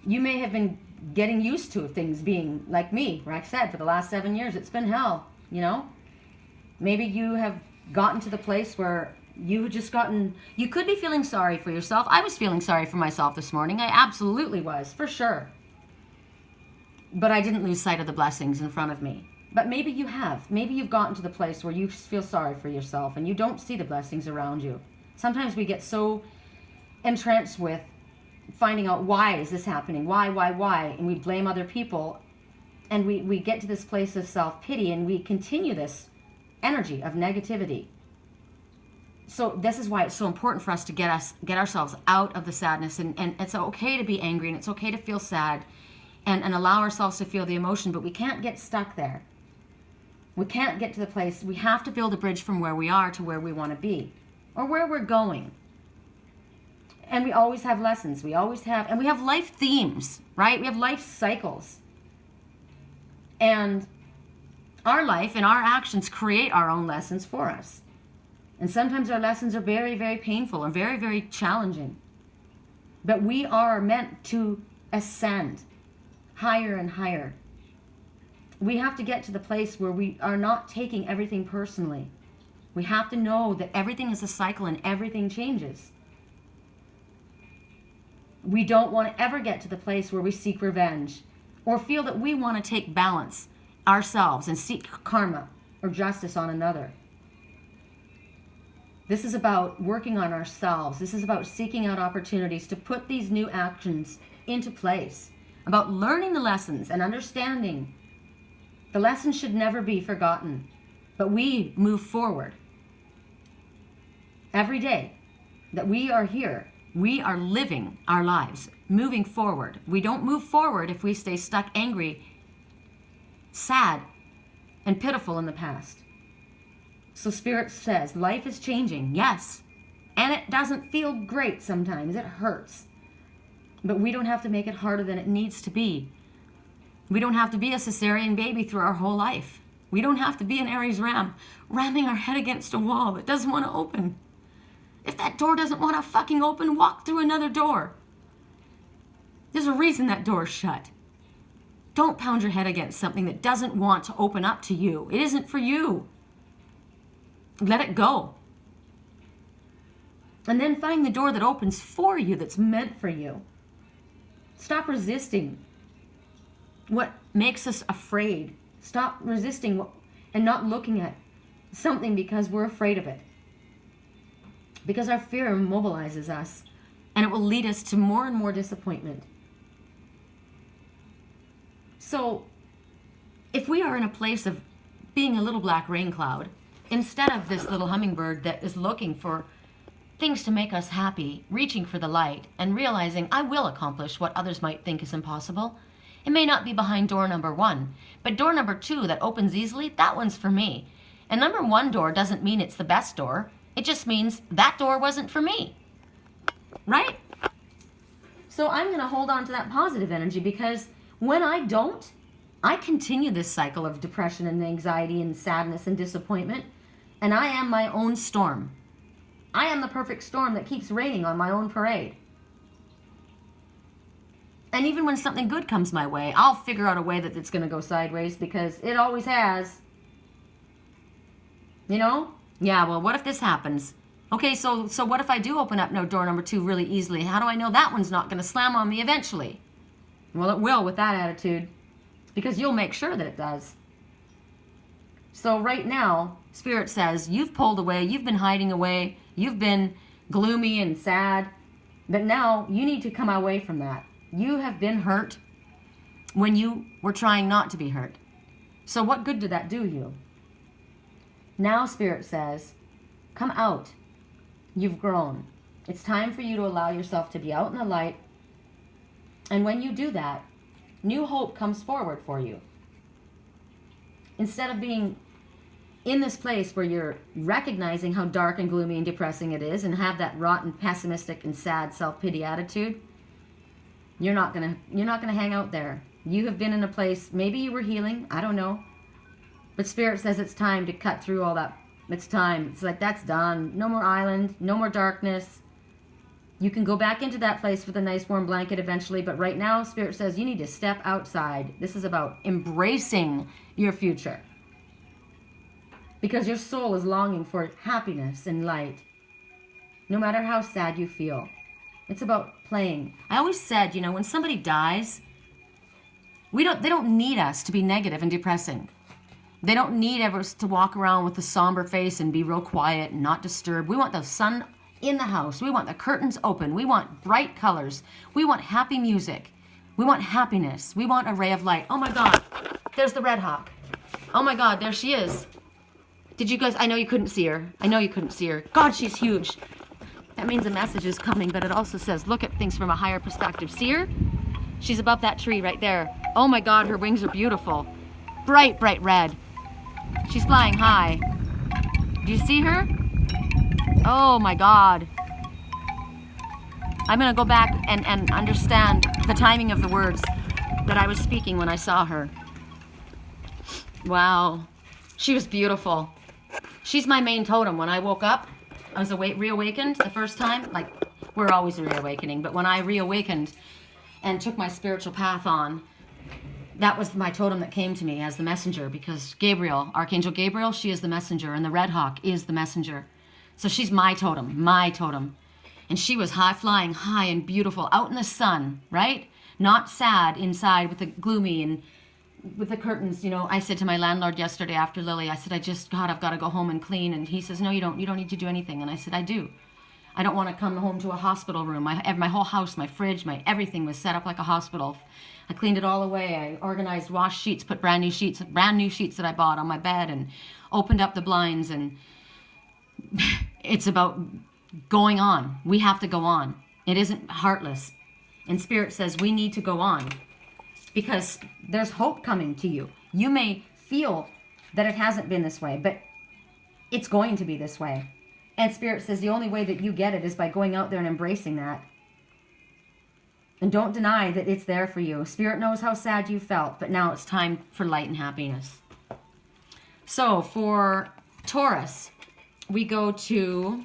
you may have been getting used to things being like me, like I said, for the last 7 years. It's been hell, you know? Maybe you have gotten to the place where you could be feeling sorry for yourself. I was feeling sorry for myself this morning. I absolutely was, for sure. But I didn't lose sight of the blessings in front of me. But maybe you have. Maybe you've gotten to the place where you feel sorry for yourself and you don't see the blessings around you. Sometimes we get so entrenched with finding out, why is this happening? Why? And we blame other people. And we get to this place of self-pity, and we continue this energy of negativity. So this is why it's so important for us to get ourselves out of the sadness. And it's okay to be angry, and it's okay to feel sad, and allow ourselves to feel the emotion, but we can't get stuck there. We can't get to the place. We have to build a bridge from where we are to where we want to be, or where we're going. And we always have lessons. We always have, and we have life themes, right? We have life cycles. And our life and our actions create our own lessons for us. And sometimes our lessons are very, very painful and very, very challenging. But we are meant to ascend higher and higher. We have to get to the place where we are not taking everything personally. We have to know that everything is a cycle and everything changes. We don't want to ever get to the place where we seek revenge or feel that we want to take balance ourselves and seek karma or justice on another. This is about working on ourselves. This is about seeking out opportunities to put these new actions into place, about learning the lessons and understanding. The lessons should never be forgotten, but we move forward. Every day that we are here, we are living our lives, moving forward. We don't move forward if we stay stuck angry, sad, and pitiful in the past. So Spirit says, life is changing, yes. And it doesn't feel great sometimes. It hurts. But we don't have to make it harder than it needs to be. We don't have to be a cesarean baby through our whole life. We don't have to be an Aries ram, ramming our head against a wall that doesn't want to open. If that door doesn't want to fucking open, walk through another door. There's a reason that door's shut. Don't pound your head against something that doesn't want to open up to you. It isn't for you. Let it go. And then find the door that opens for you, that's meant for you. Stop resisting what makes us afraid. Stop resisting and not looking at something because we're afraid of it. Because our fear immobilizes us, and it will lead us to more and more disappointment. So, if we are in a place of being a little black rain cloud, instead of this little hummingbird that is looking for things to make us happy, reaching for the light, and realizing I will accomplish what others might think is impossible, it may not be behind door number 1, but door number 2 that opens easily, that one's for me. And number 1 door doesn't mean it's the best door. It just means that door wasn't for me. Right? So I'm going to hold on to that positive energy, because when I don't, I continue this cycle of depression and anxiety and sadness and disappointment, and I am my own storm. I am the perfect storm that keeps raining on my own parade. And even when something good comes my way, I'll figure out a way that it's going to go sideways, because it always has. You know? Yeah, well, what if this happens? Okay, so what if I do open up door number 2 really easily? How do I know that one's not going to slam on me eventually? Well, it will with that attitude, because you'll make sure that it does. So right now, Spirit says, you've pulled away, you've been hiding away, you've been gloomy and sad, but now you need to come away from that. You have been hurt when you were trying not to be hurt. So what good did that do you? Now Spirit says, come out. You've grown. It's time for you to allow yourself to be out in the light. And when you do that, new hope comes forward for you. Instead of being in this place where you're recognizing how dark and gloomy and depressing it is, and have that rotten, pessimistic and sad self-pity attitude, you're not gonna hang out there. You have been in a place, maybe you were healing, I don't know. But Spirit says it's time to cut through all that. It's time. It's like, that's done. No more island, no more darkness. You can go back into that place with a nice warm blanket eventually, but right now, Spirit says you need to step outside. This is about embracing your future. Because your soul is longing for happiness and light. No matter how sad you feel. It's about playing. I always said, you know, when somebody dies, they don't need us to be negative and depressing. They don't need us to walk around with a somber face and be real quiet and not disturbed. We want the sun in the house. We want the curtains open. We want bright colors. We want happy music. We want happiness. We want a ray of light. Oh my God, there's the red hawk. Oh my God, there she is. Did you guys, I know you couldn't see her. I know you couldn't see her. God, she's huge. That means a message is coming, but it also says, look at things from a higher perspective. See her? She's above that tree right there. Oh my God, her wings are beautiful. Bright, bright red. She's flying high. Do you see her? Oh my God. I'm going to go back and understand the timing of the words that I was speaking when I saw her. Wow. She was beautiful. She's my main totem. When I woke up, I was reawakened the first time. Like, we're always reawakening, but when I reawakened and took my spiritual path on, that was my totem that came to me as the messenger, because Gabriel, Archangel Gabriel, she is the messenger, and the red hawk is the messenger. So she's my totem, my totem. And she was high, flying high and beautiful, out in the sun, right? Not sad inside with the gloomy and with the curtains. You know, I said to my landlord yesterday after Lily, I said, I've got to go home and clean. And he says, no, you don't need to do anything. And I said, I do. I don't want to come home to a hospital room. My whole house, my fridge, everything was set up like a hospital. I cleaned it all away. I organized wash sheets, put brand new sheets that I bought on my bed, and opened up the blinds. And it's about going on. We have to go on. It isn't heartless. And Spirit says we need to go on, because there's hope coming to you. You may feel that it hasn't been this way, but it's going to be this way. And Spirit says the only way that you get it is by going out there and embracing that. And don't deny that it's there for you. Spirit knows how sad you felt, but now it's time for light and happiness. So for Taurus, we go to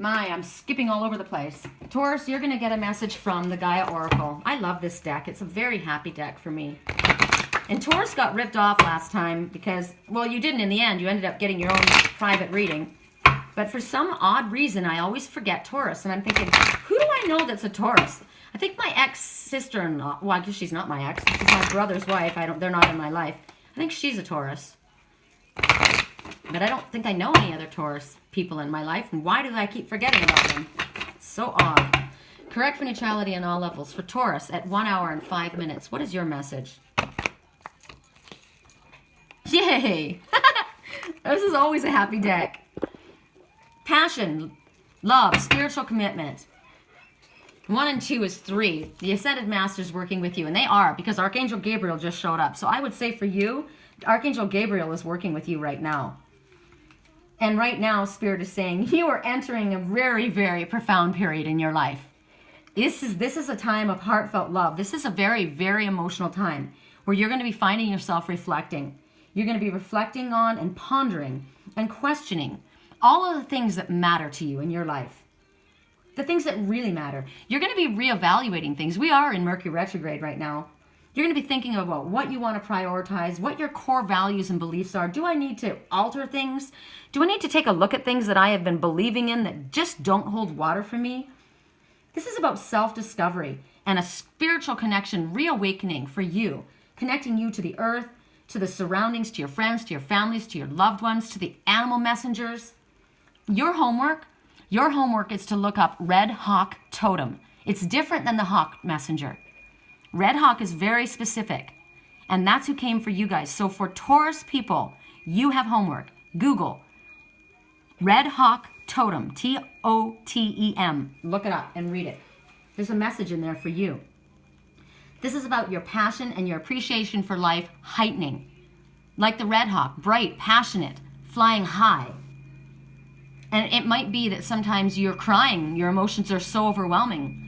I'm skipping all over the place. Taurus, you're going to get a message from the Gaia Oracle. I love this deck. It's a very happy deck for me. And Taurus got ripped off last time because, well, you didn't in the end. You ended up getting your own private reading. But for some odd reason, I always forget Taurus. And I'm thinking, who do I know that's a Taurus? I think my ex-sister-in-law, well, I guess she's not my ex. She's my brother's wife. They're not in my life. I think she's a Taurus. But I don't think I know any other Taurus people in my life. And why do I keep forgetting about them? It's so odd. Correct for neutrality on all levels. For Taurus, at 1 hour and 5 minutes, what is your message? Yay! This is always a happy deck. Passion, love, spiritual commitment. 1 and 2 is 3. The Ascended Masters working with you. And they are, because Archangel Gabriel just showed up. So I would say for you, Archangel Gabriel is working with you right now. And right now, Spirit is saying, you are entering a very, very profound period in your life. This is a time of heartfelt love. This is a very, very emotional time where you're going to be finding yourself reflecting. You're going to be reflecting on and pondering and questioning all of the things that matter to you in your life. The things that really matter. You're going to be reevaluating things. We are in Mercury retrograde right now. You're going to be thinking about what you want to prioritize, what your core values and beliefs are. Do I need to alter things? Do I need to take a look at things that I have been believing in that just don't hold water for me? This is about self-discovery and a spiritual connection, reawakening for you, connecting you to the earth, to the surroundings, to your friends, to your families, to your loved ones, to the animal messengers. Your homework is to look up Red Hawk Totem. It's different than the Hawk Messenger. Red Hawk is very specific, and that's who came for you guys. So for Taurus people, you have homework. Google Red Hawk Totem, T-O-T-E-M. Look it up and read it. There's a message in there for you. This is about your passion and your appreciation for life heightening. Like the Red Hawk, bright, passionate, flying high. And it might be that sometimes you're crying, your emotions are so overwhelming.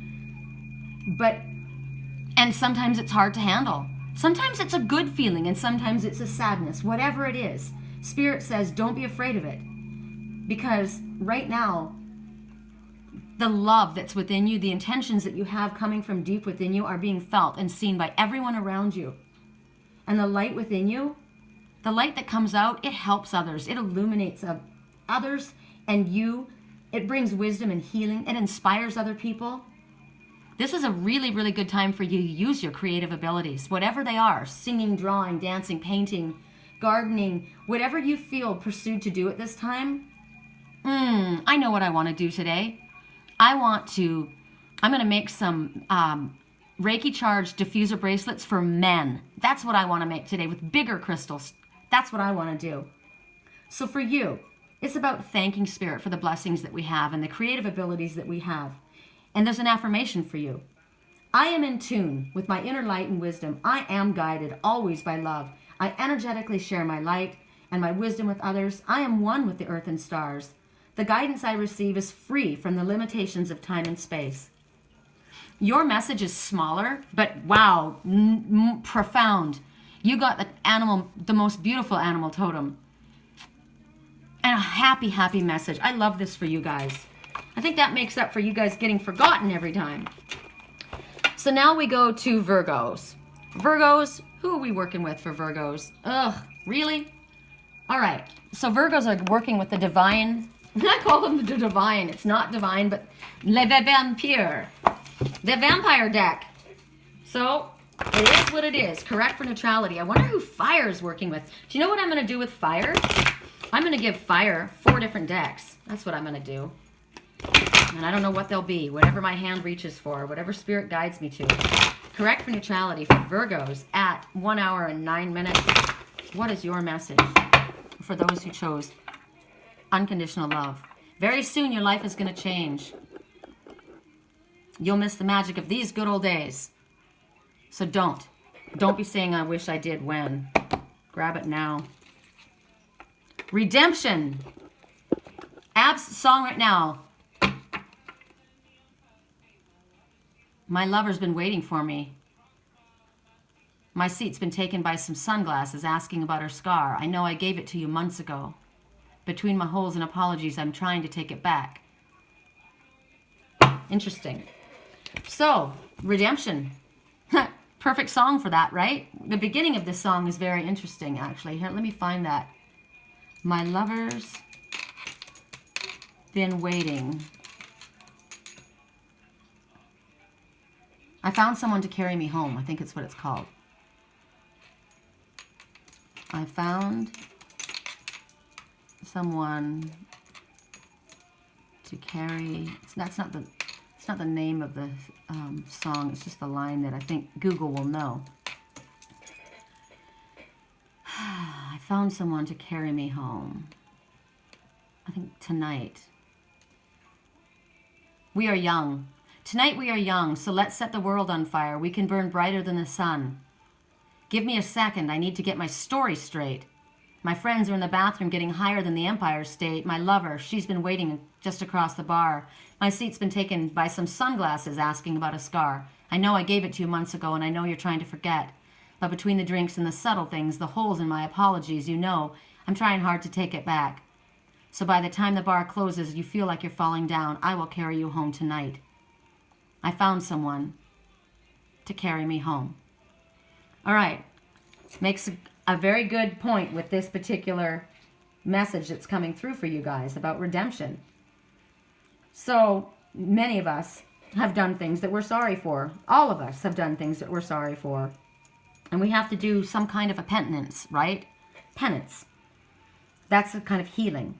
And sometimes it's hard to handle. Sometimes it's a good feeling and sometimes it's a sadness. Whatever it is, Spirit says don't be afraid of it. Because right now, the love that's within you, the intentions that you have coming from deep within you are being felt and seen by everyone around you. And the light within you, the light that comes out, it helps others. It illuminates others and you. It brings wisdom and healing. It inspires other people. This is a really, really good time for you to use your creative abilities, whatever they are, singing, drawing, dancing, painting, gardening, whatever you feel pursued to do at this time. I know what I want to do today. I'm going to make some Reiki charged diffuser bracelets for men. That's what I want to make today with bigger crystals. That's what I want to do. So for you, it's about thanking Spirit for the blessings that we have and the creative abilities that we have. And there's an affirmation for you. I am in tune with my inner light and wisdom. I am guided always by love. I energetically share my light and my wisdom with others. I am one with the earth and stars. The guidance I receive is free from the limitations of time and space. Your message is smaller, but wow, profound. You got the most beautiful animal totem. And a happy, happy message. I love this for you guys. I think that makes up for you guys getting forgotten every time. So now we go to Virgos. Virgos, who are we working with for Virgos? Ugh, really? All right, so Virgos are working with the divine. I call them the divine. It's not divine, but le vampire. The vampire deck. So it is what it is. Correct for neutrality. I wonder who fire is working with. Do you know what I'm going to do with fire? I'm going to give fire 4 different decks. That's what I'm going to do. And I don't know what they'll be. Whatever my hand reaches for. Whatever Spirit guides me to. Correct for neutrality for Virgos at 1 hour and 9 minutes. What is your message for those who chose unconditional love? Very soon your life is going to change. You'll miss the magic of these good old days. So don't be saying I wish I did when. Grab it now. Redemption. Ab's song right now. My lover's been waiting for me. My seat's been taken by some sunglasses asking about her scar. I know I gave it to you months ago. Between my holes and apologies, I'm trying to take it back. Interesting. So, redemption. Perfect song for that, right? The beginning of this song is very interesting, actually. Here, let me find that. My lover's been waiting. I found someone to carry me home. I think it's what it's called. I found someone to carry. That's not the. It's not the name of the song. It's just the line that I think Google will know. I found someone to carry me home. I think tonight. We are young. Tonight we are young, so let's set the world on fire. We can burn brighter than the sun. Give me a second. I need to get my story straight. My friends are in the bathroom getting higher than the Empire State. My lover, she's been waiting just across the bar. My seat's been taken by some sunglasses asking about a scar. I know I gave it to you months ago, and I know you're trying to forget. But between the drinks and the subtle things, the holes in my apologies, you know, I'm trying hard to take it back. So by the time the bar closes, you feel like you're falling down. I will carry you home tonight. I found someone to carry me home. All right. Makes a very good point with this particular message that's coming through for you guys about redemption. So many of us have done things that we're sorry for. All of us have done things that we're sorry for. And we have to do some kind of a penance, right? Penance. That's a kind of healing.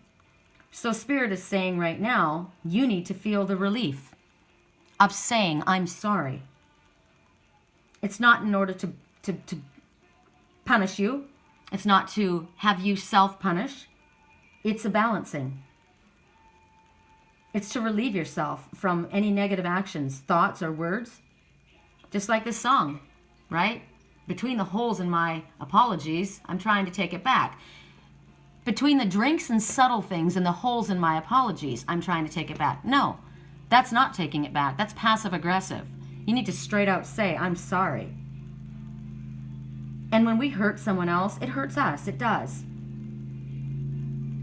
So Spirit is saying right now, you need to feel the relief of saying, I'm sorry. It's not in order to punish you. It's not to have you self-punish. It's a balancing. It's to relieve yourself from any negative actions, thoughts, or words. Just like this song, right? Between the holes in my apologies, I'm trying to take it back. Between the drinks and subtle things and the holes in my apologies, I'm trying to take it back. No, that's not taking it back. That's passive-aggressive. You need to straight out say, I'm sorry. And when we hurt someone else, it hurts us. It does.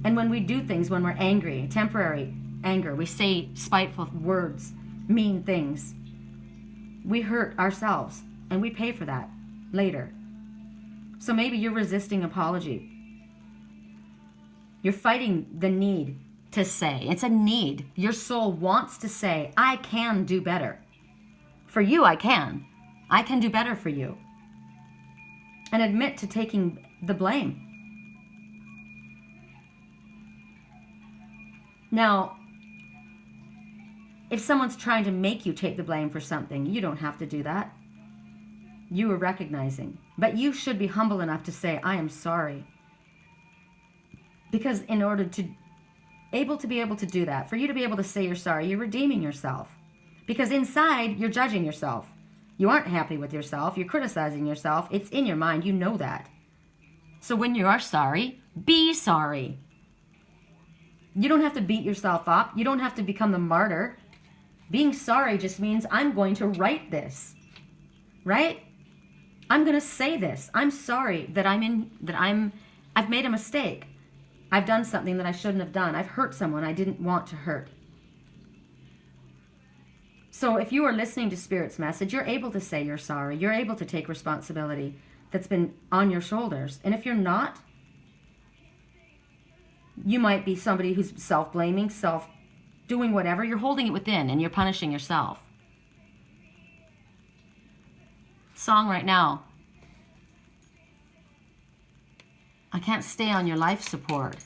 And when we do things, when we're angry, temporary anger, we say spiteful words, mean things, we hurt ourselves, and we pay for that later. So maybe you're resisting apology. You're fighting the need to say. It's a need. Your soul wants to say, I can do better. For you, I can. I can do better for you. And admit to taking the blame. Now, if someone's trying to make you take the blame for something, you don't have to do that. You are recognizing. But you should be humble enough to say, I am sorry. Because in order to be able to do that, for you to be able to say you're sorry, you're redeeming yourself. Because inside, you're judging yourself. You aren't happy with yourself. You're criticizing yourself. It's in your mind. You know that. So when you are sorry, be sorry. You don't have to beat yourself up. You don't have to become the martyr. Being sorry just means I'm going to write this. Right? I'm going to say this. I'm sorry that I've made a mistake. I've done something that I shouldn't have done. I've hurt someone I didn't want to hurt. So if you are listening to Spirit's message, you're able to say you're sorry. You're able to take responsibility that's been on your shoulders. And if you're not, you might be somebody who's self-blaming, self-doing whatever. You're holding it within and you're punishing yourself. Song right now. I can't stay on your life support.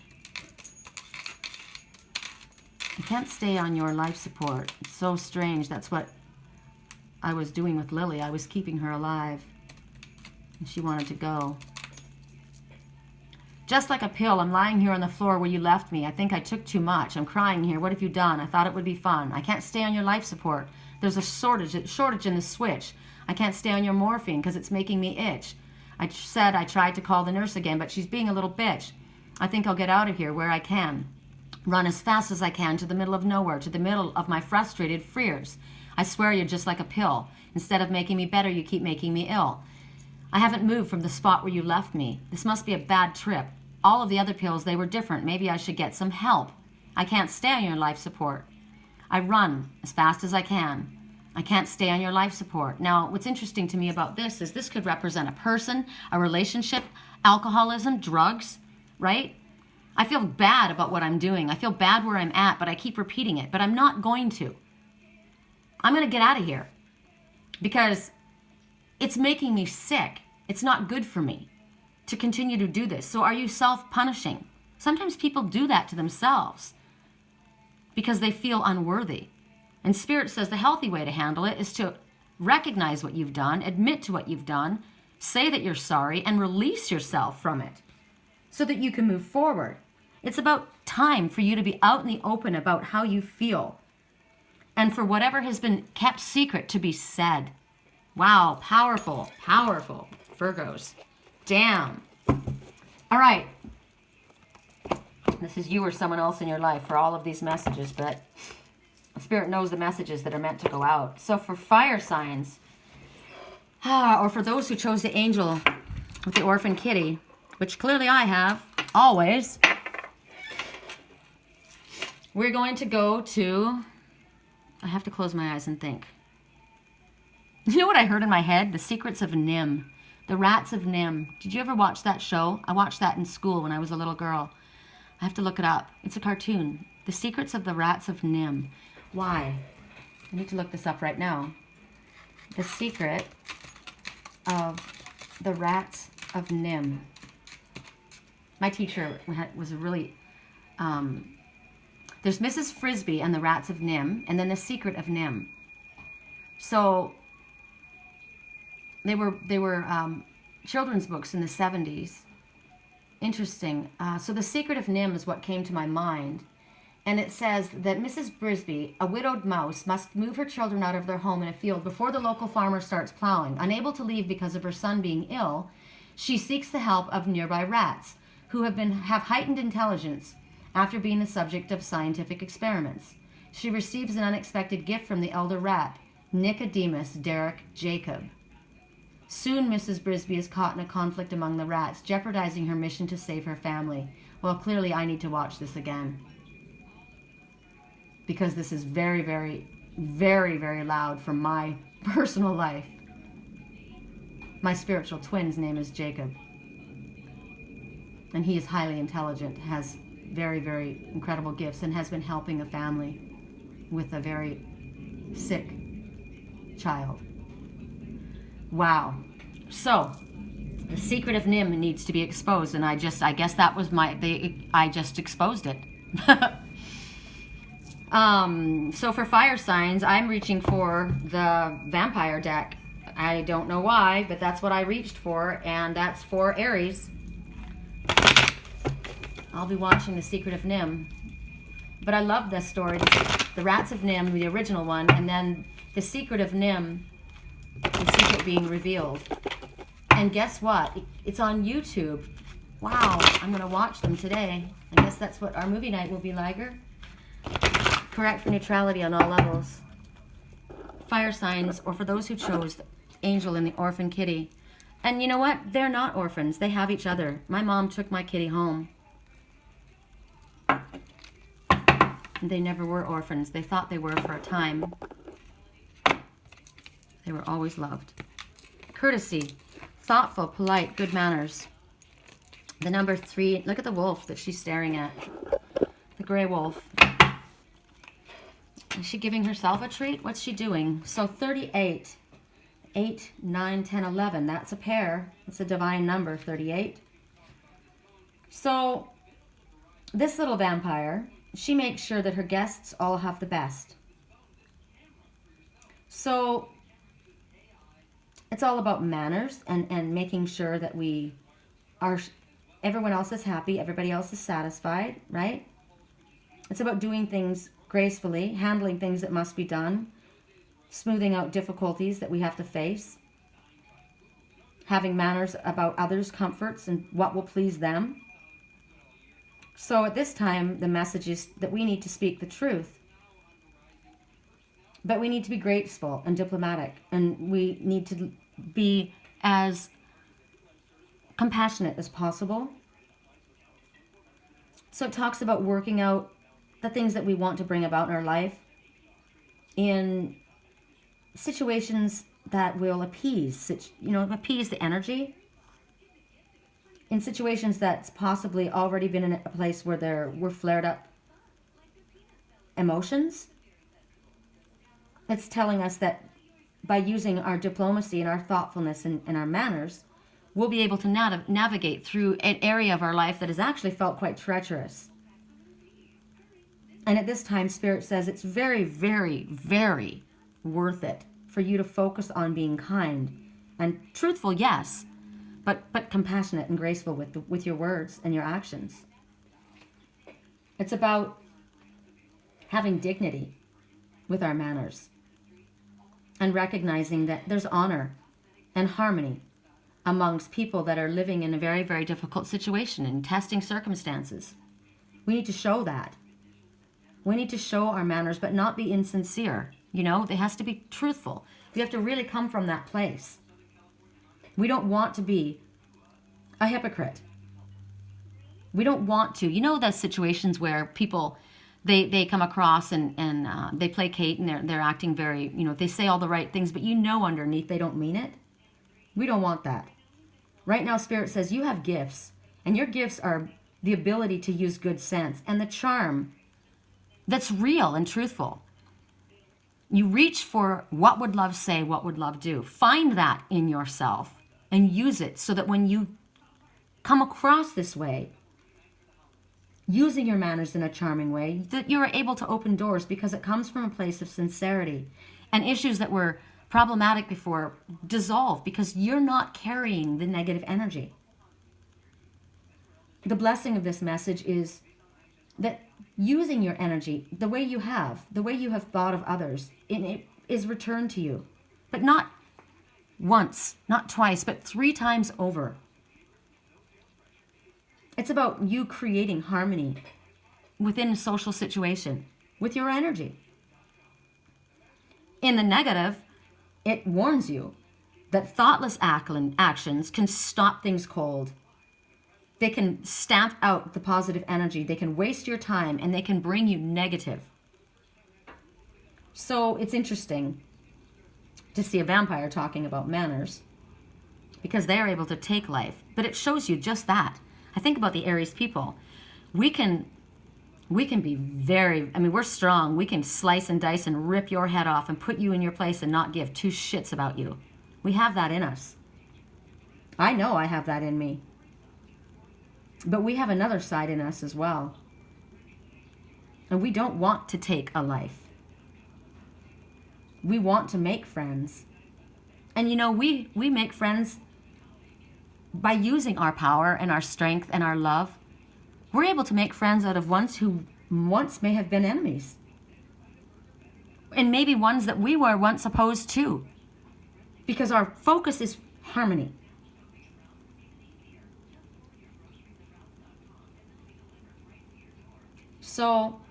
I can't stay on your life support. It's so strange. That's what I was doing with Lily. I was keeping her alive. And she wanted to go. Just like a pill, I'm lying here on the floor where you left me. I think I took too much. I'm crying here. What have you done? I thought it would be fun. I can't stay on your life support. There's a shortage in the switch. I can't stay on your morphine because it's making me itch. I said I tried to call the nurse again, but she's being a little bitch. I think I'll get out of here where I can. Run as fast as I can to the middle of nowhere, to the middle of my frustrated fears. I swear you're just like a pill. Instead of making me better, you keep making me ill. I haven't moved from the spot where you left me. This must be a bad trip. All of the other pills, they were different. Maybe I should get some help. I can't stay on your life support. I run as fast as I can. I can't stay on your life support. Now, what's interesting to me about this is this could represent a person, a relationship, alcoholism, drugs, right? I feel bad about what I'm doing. I feel bad where I'm at, but I keep repeating it. But I'm not going to. I'm going to get out of here because it's making me sick. It's not good for me to continue to do this. So are you self-punishing? Sometimes people do that to themselves because they feel unworthy. And Spirit says the healthy way to handle it is to recognize what you've done, admit to what you've done, say that you're sorry, and release yourself from it so that you can move forward. It's about time for you to be out in the open about how you feel and for whatever has been kept secret to be said. Wow, powerful, powerful, Virgos. Damn. All right. This is you or someone else in your life for all of these messages, but Spirit knows the messages that are meant to go out. So for fire signs, or for those who chose the angel with the orphan kitty, which clearly I have, always, we're going to go to, I have to close my eyes and think. You know what I heard in my head? The Secrets of Nim. The Rats of Nim. Did you ever watch that show? I watched that in school when I was a little girl. I have to look it up. It's a cartoon. The Secrets of the Rats of Nim. Why? I need to look this up right now. The Secret of the Rats of Nim. My teacher was a really... there's Mrs. Frisbee and the Rats of Nim, and then the Secret of Nim. So they were children's books in the 70s. Interesting. So the Secret of Nim is what came to my mind. And it says that Mrs. Frisbee, a widowed mouse, must move her children out of their home in a field before the local farmer starts plowing. Unable to leave because of her son being ill, she seeks the help of nearby rats, who have heightened intelligence after being the subject of scientific experiments. She receives an unexpected gift from the elder rat, Nicodemus Derek Jacob. Soon, Mrs. Frisbee is caught in a conflict among the rats, jeopardizing her mission to save her family. Well, clearly I need to watch this again, because this is very, very, very, very loud from my personal life. My spiritual twin's name is Jacob. And he is highly intelligent, has very, very incredible gifts, and has been helping a family with a very sick child. Wow. So, the Secret of Nim needs to be exposed, and I guess that was I just exposed it. So for fire signs, I'm reaching for the vampire deck. I don't know why, but that's what I reached for, and that's for Aries. I'll be watching The Secret of Nim. But I love this story, the Rats of Nim, the original one, and then The Secret of Nim, the secret being revealed. And guess what? It's on YouTube. Wow, I'm going to watch them today. I guess that's what our movie night will be like. Correct for neutrality on all levels. Fire signs, or for those who chose the angel and the orphan kitty. And you know what? They're not orphans. They have each other. My mom took my kitty home. And they never were orphans. They thought they were for a time. They were always loved. Courtesy. Thoughtful, polite, good manners. The number 3. Look at the wolf that she's staring at. The gray wolf. Is she giving herself a treat? What's she doing? So 38. 8, 9, 10, 11. That's a pair. It's a divine number, 38. So this little vampire, she makes sure that her guests all have the best. So it's all about manners and making sure that everyone else is happy, everybody else is satisfied, right? It's about doing things gracefully, handling things that must be done, smoothing out difficulties that we have to face, having manners about others' comforts and what will please them. So at this time, the message is that we need to speak the truth. But we need to be graceful and diplomatic, and we need to be as compassionate as possible. So it talks about working out the things that we want to bring about in our life in situations that will appease the energy. In situations that's possibly already been in a place where there were flared up emotions. It's telling us that by using our diplomacy and our thoughtfulness and our manners, we'll be able to navigate through an area of our life that has actually felt quite treacherous. And at this time, Spirit says it's very, very, very worth it for you to focus on being kind and truthful, yes, but compassionate and graceful with your words and your actions. It's about having dignity with our manners and recognizing that there's honor and harmony amongst people that are living in a very, very difficult situation and testing circumstances. We need to show that. We need to show our manners, but not be insincere. It has to be truthful. We have to really come from that place. We don't want to be a hypocrite. We don't want to. Those situations where people, they come across and they placate and they're acting very, they say all the right things, but underneath they don't mean it. We don't want that. Right now, Spirit says you have gifts, and your gifts are the ability to use good sense and the charm that's real and truthful. You reach for what would love say, what would love do. Find that in yourself and use it so that when you come across this way, using your manners in a charming way, that you're able to open doors because it comes from a place of sincerity. And issues that were problematic before dissolve because you're not carrying the negative energy. The blessing of this message is that using your energy the way you have thought of others, it is returned to you. But not once, not twice, but 3 times over. It's about you creating harmony within a social situation with your energy. In the negative, it warns you that thoughtless actions can stop things cold. They can stamp out the positive energy. They can waste your time, and they can bring you negative. So it's interesting to see a vampire talking about manners because they are able to take life. But it shows you just that. I think about the Aries people. We can be very, we're strong. We can slice and dice and rip your head off and put you in your place and not give 2 shits about you. We have that in us. I know I have that in me. But we have another side in us as well. And we don't want to take a life. We want to make friends. And we make friends by using our power and our strength and our love. We're able to make friends out of ones who once may have been enemies. And maybe ones that we were once opposed to. Because our focus is harmony. So,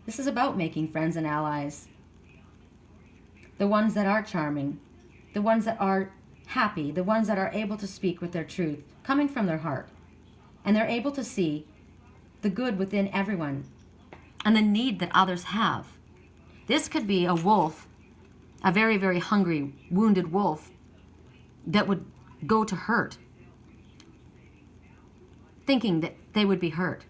this is about making friends and allies. The ones that are charming, the ones that are happy, the ones that are able to speak with their truth, coming from their heart. And they're able to see the good within everyone and the need that others have. This could be a wolf, a very, very hungry, wounded wolf that would go to hurt, thinking that they would be hurt.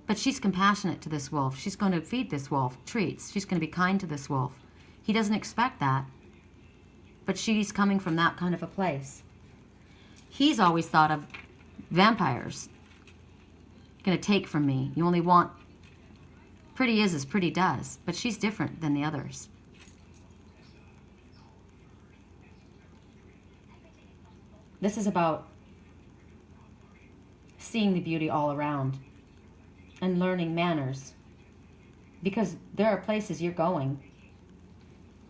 But she's compassionate to this wolf. She's going to feed this wolf treats. She's going to be kind to this wolf. He doesn't expect that. But she's coming from that kind of a place. He's always thought of vampires. Going to take from me. You only want pretty is as pretty does. But she's different than the others. This is about seeing the beauty all around. And learning manners. Because there are places you're going.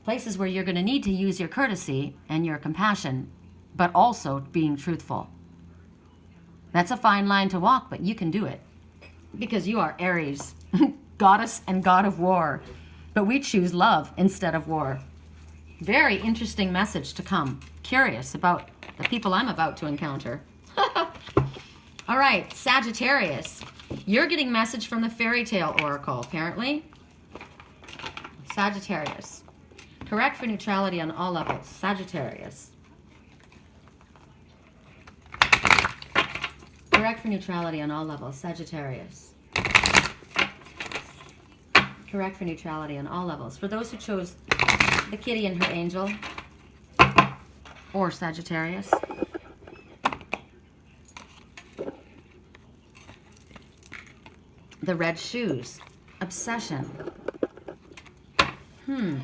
Places where you're going to need to use your courtesy and your compassion, but also being truthful. That's a fine line to walk, but you can do it. Because you are Aries, goddess and god of war. but we choose love instead of war. Very interesting message to come. Curious about the people I'm about to encounter. All right, Sagittarius. You're getting message from the Faerytale Oracle, apparently. Sagittarius. Correct for neutrality on all levels. Sagittarius. Correct for neutrality on all levels. Sagittarius. Correct for neutrality on all levels. For those who chose the kitty and her angel, or Sagittarius. The red shoes. Obsession. The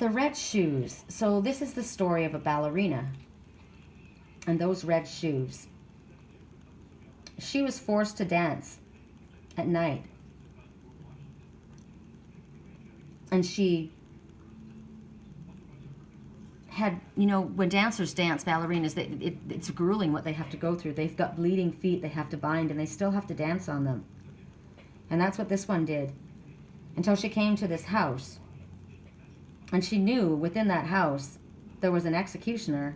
red shoes. So this is the story of a ballerina. And those red shoes. She was forced to dance at night. And she had, you know, when dancers dance, ballerinas, it's grueling what they have to go through. They've got bleeding feet they have to bind, and they still have to dance on them. And that's what this one did. Until she came to this house. And she knew within that house there was an executioner.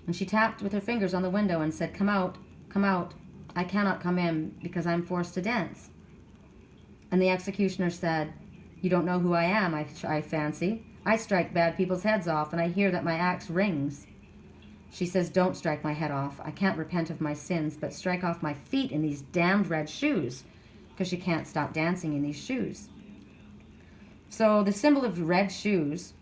And she tapped with her fingers on the window and said, "Come out, come out. I cannot come in because I'm forced to dance." And the executioner said, "You don't know who I am, I fancy. I strike bad people's heads off, and I hear that my axe rings." She says, "Don't strike my head off. I can't repent of my sins, but strike off my feet in these damned red shoes," because she can't stop dancing in these shoes. So the symbol of red shoes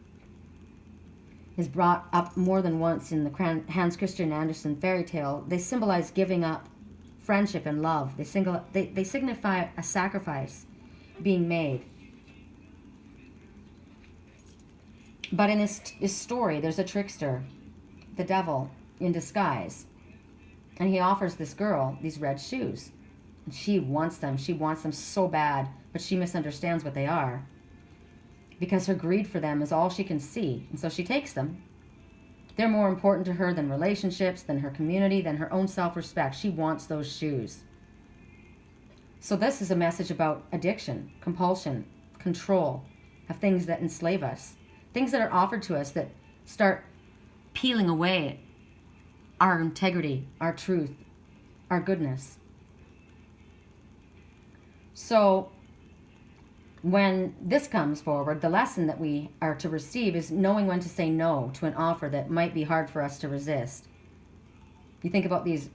is brought up more than once in the Hans Christian Andersen fairy tale. They symbolize giving up friendship and love. They signify a sacrifice being made. But in this story, there's a trickster, the devil in disguise. And he offers this girl these red shoes. And she wants them. She wants them so bad, but she misunderstands what they are. Because her greed for them is all she can see. And so she takes them. They're more important to her than relationships, than her community, than her own self-respect. She wants those shoes. So this is a message about addiction, compulsion, control of things that enslave us. Things that are offered to us that start peeling away our integrity, our truth, our goodness. So when this comes forward, the lesson that we are to receive is knowing when to say no to an offer that might be hard for us to resist. You think about these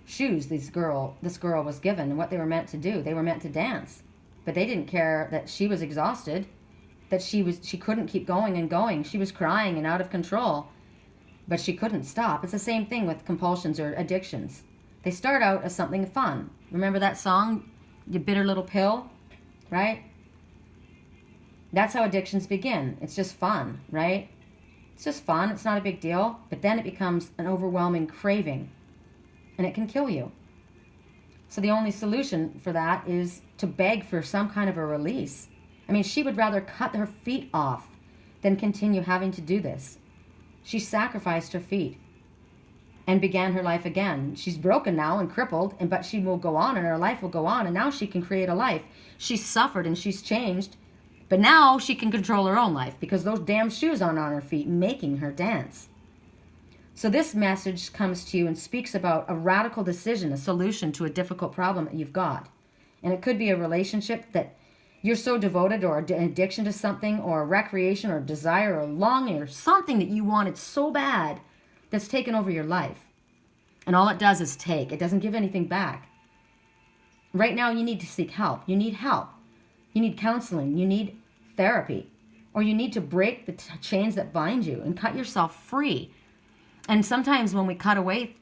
shoes this girl was given and what they were meant to do. They were meant to dance, but they didn't care that she was exhausted, that she couldn't keep going and going. She was crying and out of control, but she couldn't stop. It's the same thing with compulsions or addictions. They start out as something fun. Remember that song, "You Bitter Little Pill," right? That's how addictions begin. It's just fun, right? It's just fun. It's not a big deal. But then it becomes an overwhelming craving, and it can kill you. So the only solution for that is to beg for some kind of a release. I mean, she would rather cut her feet off than continue having to do this. She sacrificed her feet and began her life again. She's broken now and crippled, but she will go on, and her life will go on, and now she can create a life. She's suffered and she's changed, but now she can control her own life because those damn shoes aren't on her feet making her dance. So this message comes to you and speaks about a radical decision, a solution to a difficult problem that you've got. And it could be a relationship that you're so devoted, or an addiction to something, or a recreation, or a desire, or a longing, or something that you wanted so bad that's taken over your life. And all it does is take. It doesn't give anything back. Right now you need to seek help. You need help. You need counseling. You need therapy. Or you need to break the chains that bind you and cut yourself free. And sometimes when we cut away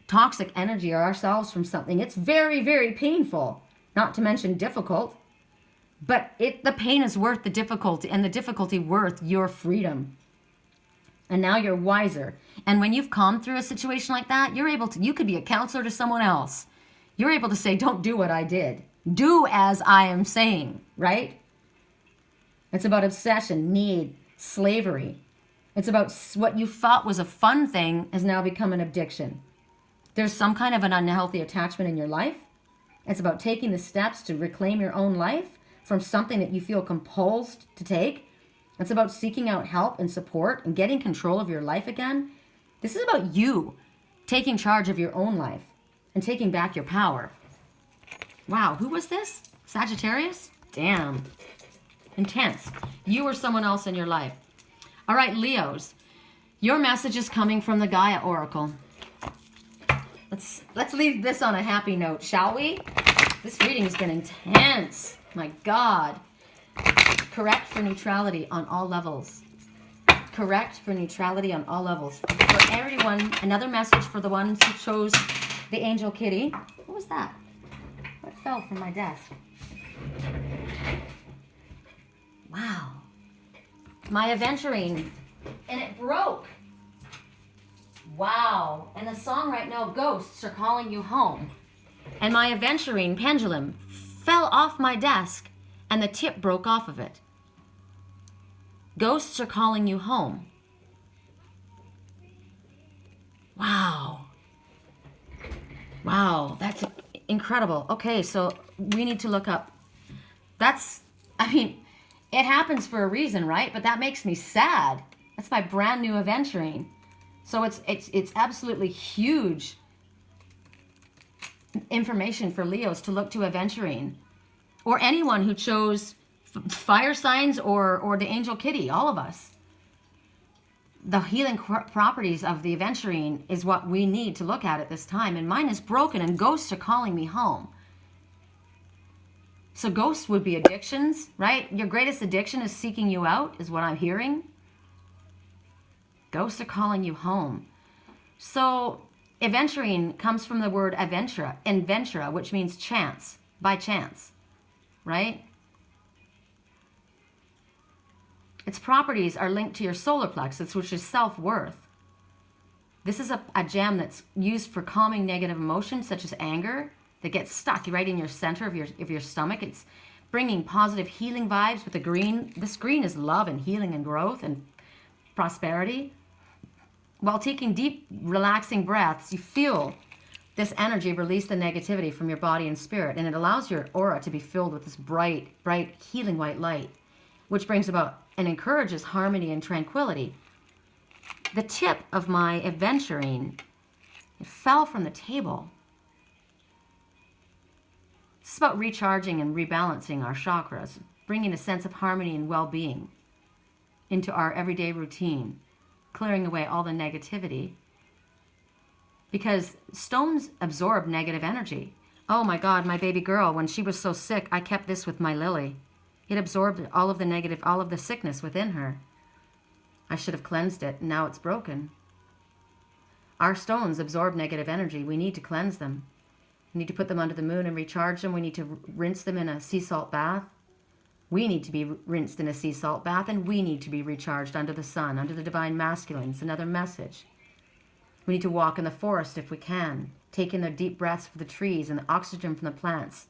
toxic energy or ourselves from something, it's very, very painful, not to mention difficult. But the pain is worth the difficulty, and the difficulty worth your freedom. And now you're wiser. And when you've come through a situation like that, you could be a counselor to someone else. You're able to say, "Don't do what I did. Do as I am saying," right? It's about obsession, need, slavery. It's about what you thought was a fun thing has now become an addiction. There's some kind of an unhealthy attachment in your life. It's about taking the steps to reclaim your own life from something that you feel compelled to take. It's about seeking out help and support and getting control of your life again. This is about you taking charge of your own life and taking back your power. Wow, who was this? Sagittarius? Damn. Intense. You or someone else in your life. All right, Leos. Your message is coming from the Gaia Oracle. Let's leave this on a happy note, shall we? This reading has been intense. My God. Correct for neutrality on all levels. Correct for neutrality on all levels. For everyone, another message for the ones who chose the angel kitty. What was that? What fell from my desk? Wow. My aventurine. And it broke. Wow. And the song right now, Ghosts Are Calling You Home. And my aventurine pendulum fell off my desk and the tip broke off of it. Ghosts are calling you home. Wow. Wow, that's incredible. Okay, so we need to look up. It happens for a reason, right? But that makes me sad. That's my brand new aventurine. So it's absolutely huge information for Leos to look to aventurine. Or anyone who chose fire signs or the angel kitty, all of us. The healing properties of the aventurine is what we need to look at this time. And mine is broken and ghosts are calling me home. So ghosts would be addictions, right? Your greatest addiction is seeking you out, is what I'm hearing. Ghosts are calling you home. So aventurine comes from the word adventura, which means chance, by chance, right? Its properties are linked to your solar plexus, which is self-worth. This is a gem that's used for calming negative emotions, such as anger, that gets stuck right in your center of your stomach. It's bringing positive healing vibes with the green. This green is love and healing and growth and prosperity. While taking deep, relaxing breaths, you feel this energy release the negativity from your body and spirit, and it allows your aura to be filled with this bright, bright, healing white light, which brings about and encourages harmony and tranquility. The tip of my aventurine, it fell from the table. It's about recharging and rebalancing our chakras, bringing a sense of harmony and well-being into our everyday routine, clearing away all the negativity. Because stones absorb negative energy. Oh my God, my baby girl, when she was so sick, I kept this with my lily. It absorbed all of the negative, all of the sickness within her. I should have cleansed it, and now it's broken. Our stones absorb negative energy. We need to cleanse them. We need to put them under the moon and recharge them. We need to rinse them in a sea salt bath. We need to be rinsed in a sea salt bath, and we need to be recharged under the sun, under the divine masculine. It's another message. We need to walk in the forest if we can, take in the deep breaths of the trees and the oxygen from the plants.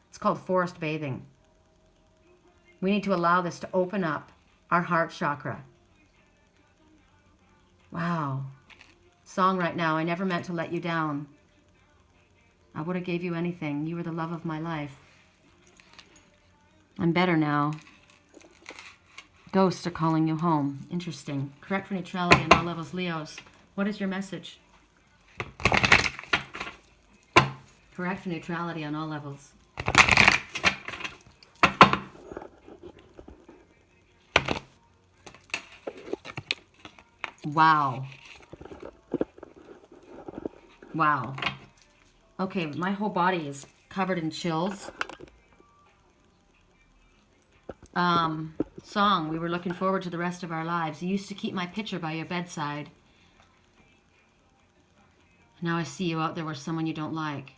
It's called forest bathing. We need to allow this to open up our heart chakra. Wow. Song right now, I never meant to let you down. I would have gave you anything. You were the love of my life. I'm better now. Ghosts are calling you home. Interesting. Correct for neutrality on all levels, Leos. What is your message? Correct for neutrality on all levels. Wow. Wow. Okay, my whole body is covered in chills. Song, we were looking forward to the rest of our lives. You used to keep my picture by your bedside. Now I see you out there with someone you don't like.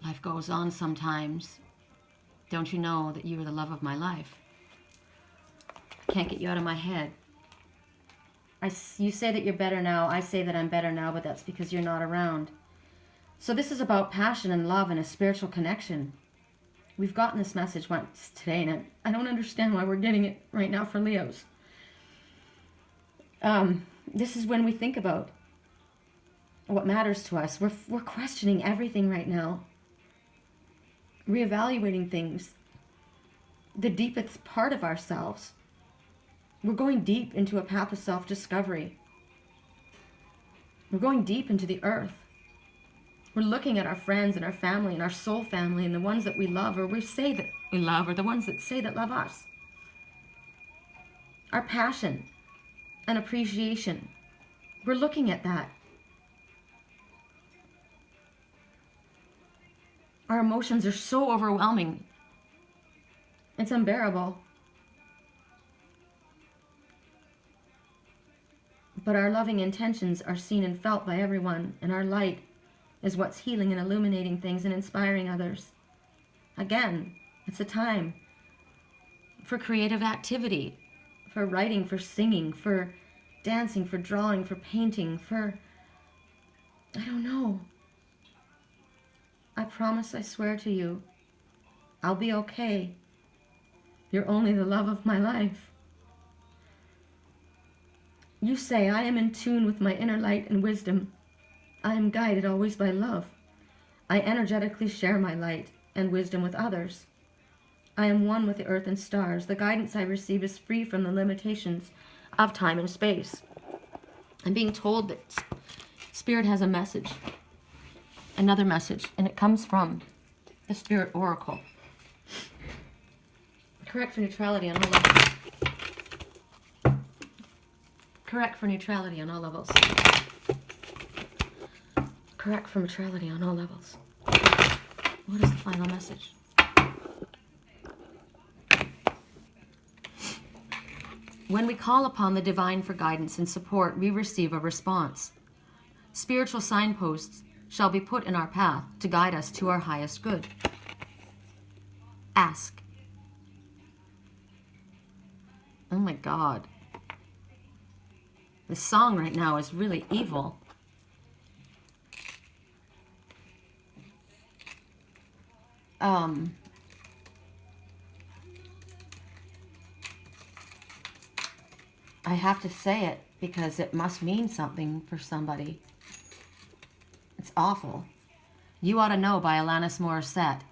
Life goes on sometimes. Don't you know that you are the love of my life? Can't get you out of my head. You say that you're better now. I say that I'm better now, but that's because you're not around. So this is about passion and love and a spiritual connection. We've gotten this message once today, and I don't understand why we're getting it right now for Leos. This is when we think about what matters to us. We're questioning everything right now. Reevaluating things. The deepest part of ourselves. We're going deep into a path of self-discovery. We're going deep into the earth. We're looking at our friends and our family and our soul family and the ones that we love or we say that we love or the ones that say that love us. Our passion and appreciation. We're looking at that. Our emotions are so overwhelming. It's unbearable. But our loving intentions are seen and felt by everyone, and our light is what's healing and illuminating things and inspiring others. Again, it's a time for creative activity, for writing, for singing, for dancing, for drawing, for painting, for, I don't know. I promise, I swear to you, I'll be okay. You're only the love of my life. You say, I am in tune with my inner light and wisdom. I am guided always by love. I energetically share my light and wisdom with others. I am one with the earth and stars. The guidance I receive is free from the limitations of time and space. I'm being told that Spirit has a message, another message, and it comes from the Spirit Oracle. Correct for neutrality on all levels. Correct for neutrality on all levels. Correct for neutrality on all levels. What is the final message? When we call upon the divine for guidance and support, we receive a response. Spiritual signposts shall be put in our path to guide us to our highest good. Ask. Oh my God. This song right now is really evil. I have to say it because it must mean something for somebody. It's awful. You Ought to Know by Alanis Morissette.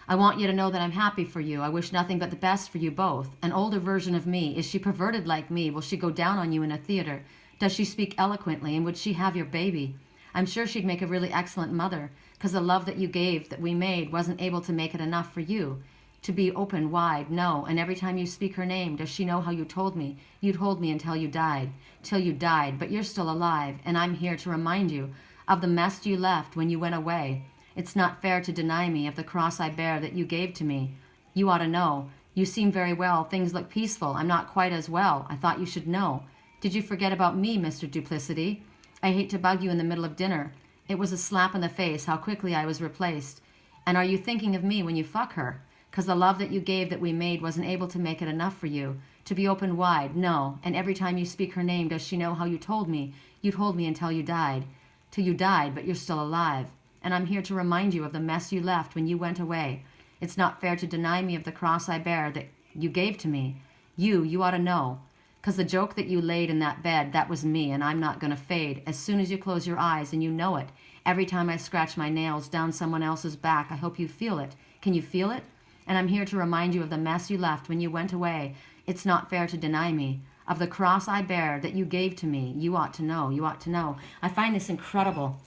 I want you to know that I'm happy for you. I wish nothing but the best for you both. An older version of me. Is she perverted like me? Will she go down on you in a theater? Does she speak eloquently? And would she have your baby? I'm sure she'd make a really excellent mother, because the love that you gave, that we made, wasn't able to make it enough for you. To be open wide, no. And every time you speak her name, does she know how you told me? You'd hold me until you died. Till you died, but you're still alive. And I'm here to remind you of the mess you left when you went away. It's not fair to deny me of the cross I bear that you gave to me. You ought to know. You seem very well. Things look peaceful. I'm not quite as well. I thought you should know. Did you forget about me, Mr. Duplicity? I hate to bug you in the middle of dinner. It was a slap in the face how quickly I was replaced. And are you thinking of me when you fuck her? 'Cause the love that you gave that we made wasn't able to make it enough for you. To be open wide, no. And every time you speak her name, does she know how you told me? You'd hold me until you died. Till you died, but you're still alive. And I'm here to remind you of the mess you left when you went away. It's not fair to deny me of the cross I bear that you gave to me. You ought to know. 'Cause the joke that you laid in that bed, that was me, and I'm not gonna fade. As soon as you close your eyes, and you know it. Every time I scratch my nails down someone else's back, I hope you feel it. Can you feel it? And I'm here to remind you of the mess you left when you went away. It's not fair to deny me of the cross I bear that you gave to me. You ought to know. You ought to know. I find this incredible.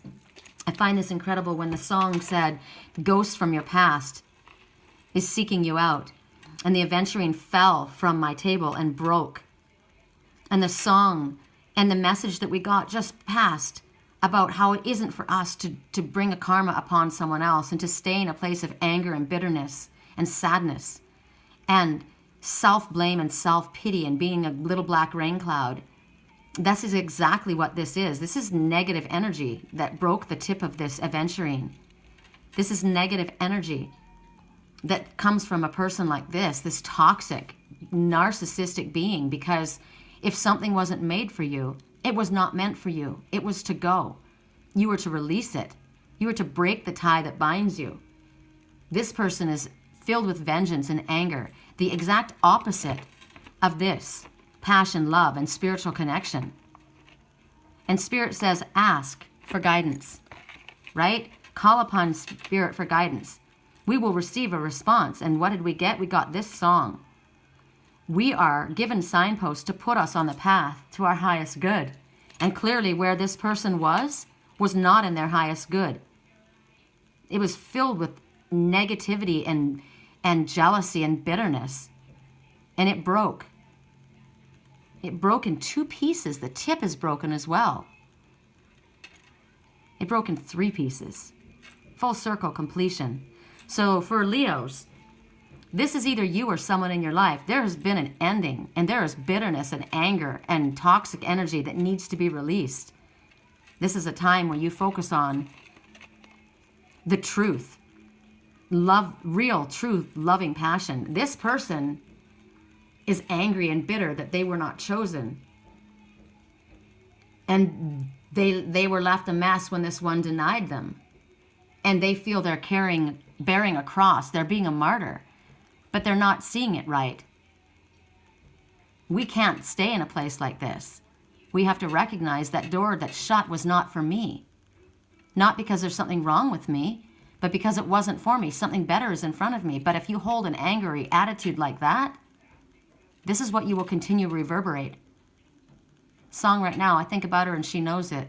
I find this incredible when the song said, the ghost from your past is seeking you out. And the aventurine fell from my table and broke. And the song and the message that we got just passed about how it isn't for us to bring a karma upon someone else and to stay in a place of anger and bitterness and sadness and self-blame and self-pity and being a little black rain cloud. This is exactly what this is. This is negative energy that broke the tip of this aventurine. This is negative energy that comes from a person like this toxic, narcissistic being, because if something wasn't made for you, it was not meant for you. It was to go. You were to release it. You were to break the tie that binds you. This person is filled with vengeance and anger, the exact opposite of this. Passion, love, and spiritual connection. And Spirit says, ask for guidance, right? Call upon Spirit for guidance. We will receive a response. And what did we get? We got this song. We are given signposts to put us on the path to our highest good. And clearly where this person was not in their highest good. It was filled with negativity and jealousy and bitterness. And it broke. It broke in 2 pieces. The tip is broken as well. It broke in 3 pieces. Full circle completion. So for Leos, this is either you or someone in your life. There has been an ending, and there is bitterness and anger and toxic energy that needs to be released. This is a time where you focus on the truth, love, real truth, loving passion. This person is angry and bitter that they were not chosen. And they were left a mess when this one denied them. And they feel they're bearing a cross. They're being a martyr. But they're not seeing it right. We can't stay in a place like this. We have to recognize that door that's shut was not for me. Not because there's something wrong with me, but because it wasn't for me. Something better is in front of me. But if you hold an angry attitude like that, this is what you will continue to reverberate. Song right now, I think about her and she knows it.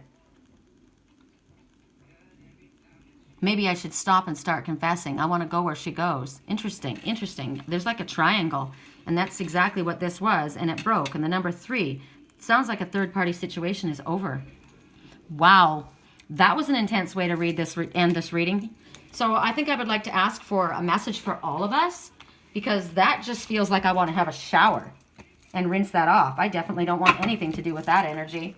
Maybe I should stop and start confessing. I want to go where she goes. Interesting, interesting. There's like a triangle, and that's exactly what this was, and it broke. And the number 3, sounds like a third-party situation is over. Wow, that was an intense way to read this, end this reading. So I think I would like to ask for a message for all of us, because that just feels like I want to have a shower and rinse that off. I definitely don't want anything to do with that energy.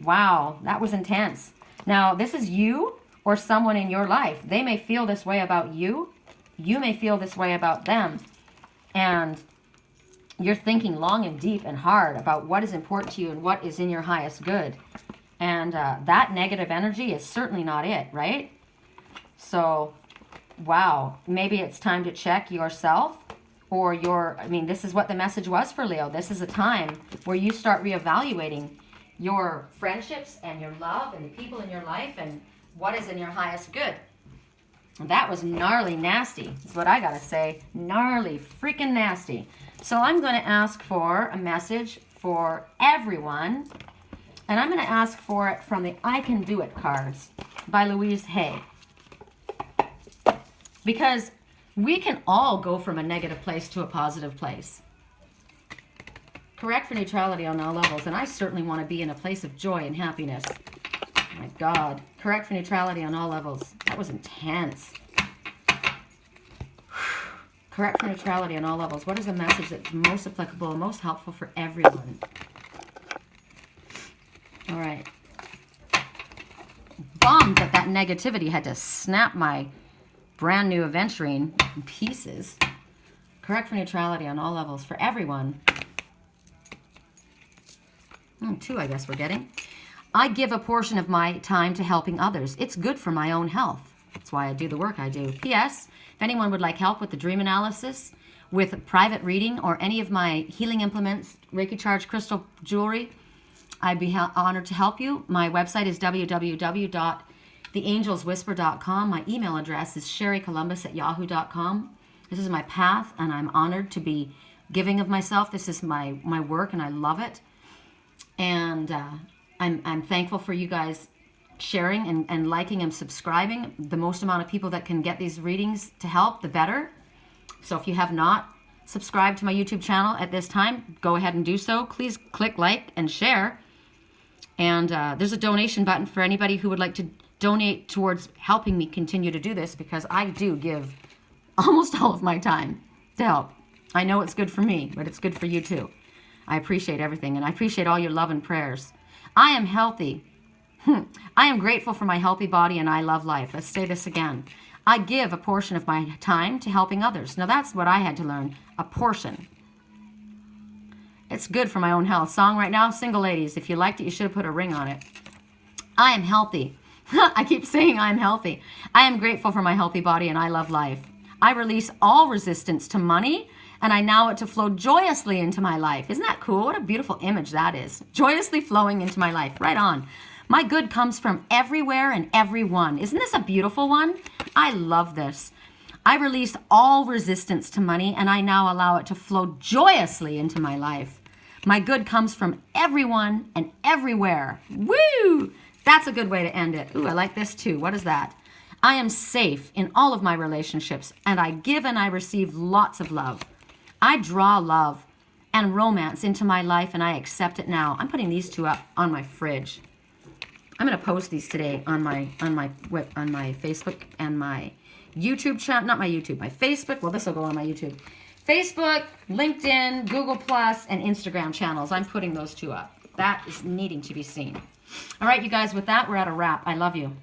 Wow, that was intense. Now, this is you or someone in your life. They may feel this way about you. You may feel this way about them. And you're thinking long and deep and hard about what is important to you and what is in your highest good. And that negative energy is certainly not it, right? So, wow, maybe it's time to check yourself or this is what the message was for Leo. This is a time where you start reevaluating your friendships and your love and the people in your life and what is in your highest good. That was gnarly nasty. That's what I gotta say. Gnarly freaking nasty. So I'm going to ask for a message for everyone. And I'm going to ask for it from the I Can Do It cards by Louise Hay. Because we can all go from a negative place to a positive place. Correct for neutrality on all levels. And I certainly want to be in a place of joy and happiness. Oh my God. Correct for neutrality on all levels. That was intense. Correct for neutrality on all levels. What is the message that's most applicable and most helpful for everyone? All right. Bummed that negativity had to snap my brand new aventurine in pieces. Correct for neutrality on all levels for everyone. 2, I guess we're getting. I give a portion of my time to helping others. It's good for my own health. That's why I do the work I do. P.S. If anyone would like help with the dream analysis, with private reading, or any of my healing implements, Reiki charge, crystal jewelry, I'd be honored to help you. My website is www.theangelswhisper.com. My email address is sherrycolumbus@yahoo.com. This is my path, and I'm honored to be giving of myself. This is my work, and I love it. And I'm thankful for you guys sharing and liking and subscribing. The most amount of people that can get these readings to help, the better. So if you have not subscribed to my YouTube channel at this time, go ahead and do so. Please click like and share. And there's a donation button for anybody who would like to donate towards helping me continue to do this, because I do give almost all of my time to help. I know it's good for me, but it's good for you too. I appreciate everything, and I appreciate all your love and prayers. I am healthy. I am grateful for my healthy body, and I love life. Let's say this again. I give a portion of my time to helping others. Now that's what I had to learn, a portion. It's good for my own health. Song right now, single ladies. If you liked it, you should have put a ring on it. I am healthy. I keep saying I'm healthy. I am grateful for my healthy body, and I love life. I release all resistance to money, and I allow it to flow joyously into my life. Isn't that cool? What a beautiful image that is. Joyously flowing into my life. Right on. My good comes from everywhere and everyone. Isn't this a beautiful one? I love this. I release all resistance to money, and I now allow it to flow joyously into my life. My good comes from everyone and everywhere. Woo! That's a good way to end it. Ooh, I like this too. What is that? I am safe in all of my relationships, and I give and I receive lots of love. I draw love and romance into my life, and I accept it now. I'm putting these two up on my fridge. I'm going to post these today on my Facebook and my YouTube channel. Not my YouTube, my Facebook. Well, this will go on my YouTube. Facebook, LinkedIn, Google Plus, and Instagram channels. I'm putting those two up. That is needing to be seen. All right, you guys, with that, we're at a wrap. I love you.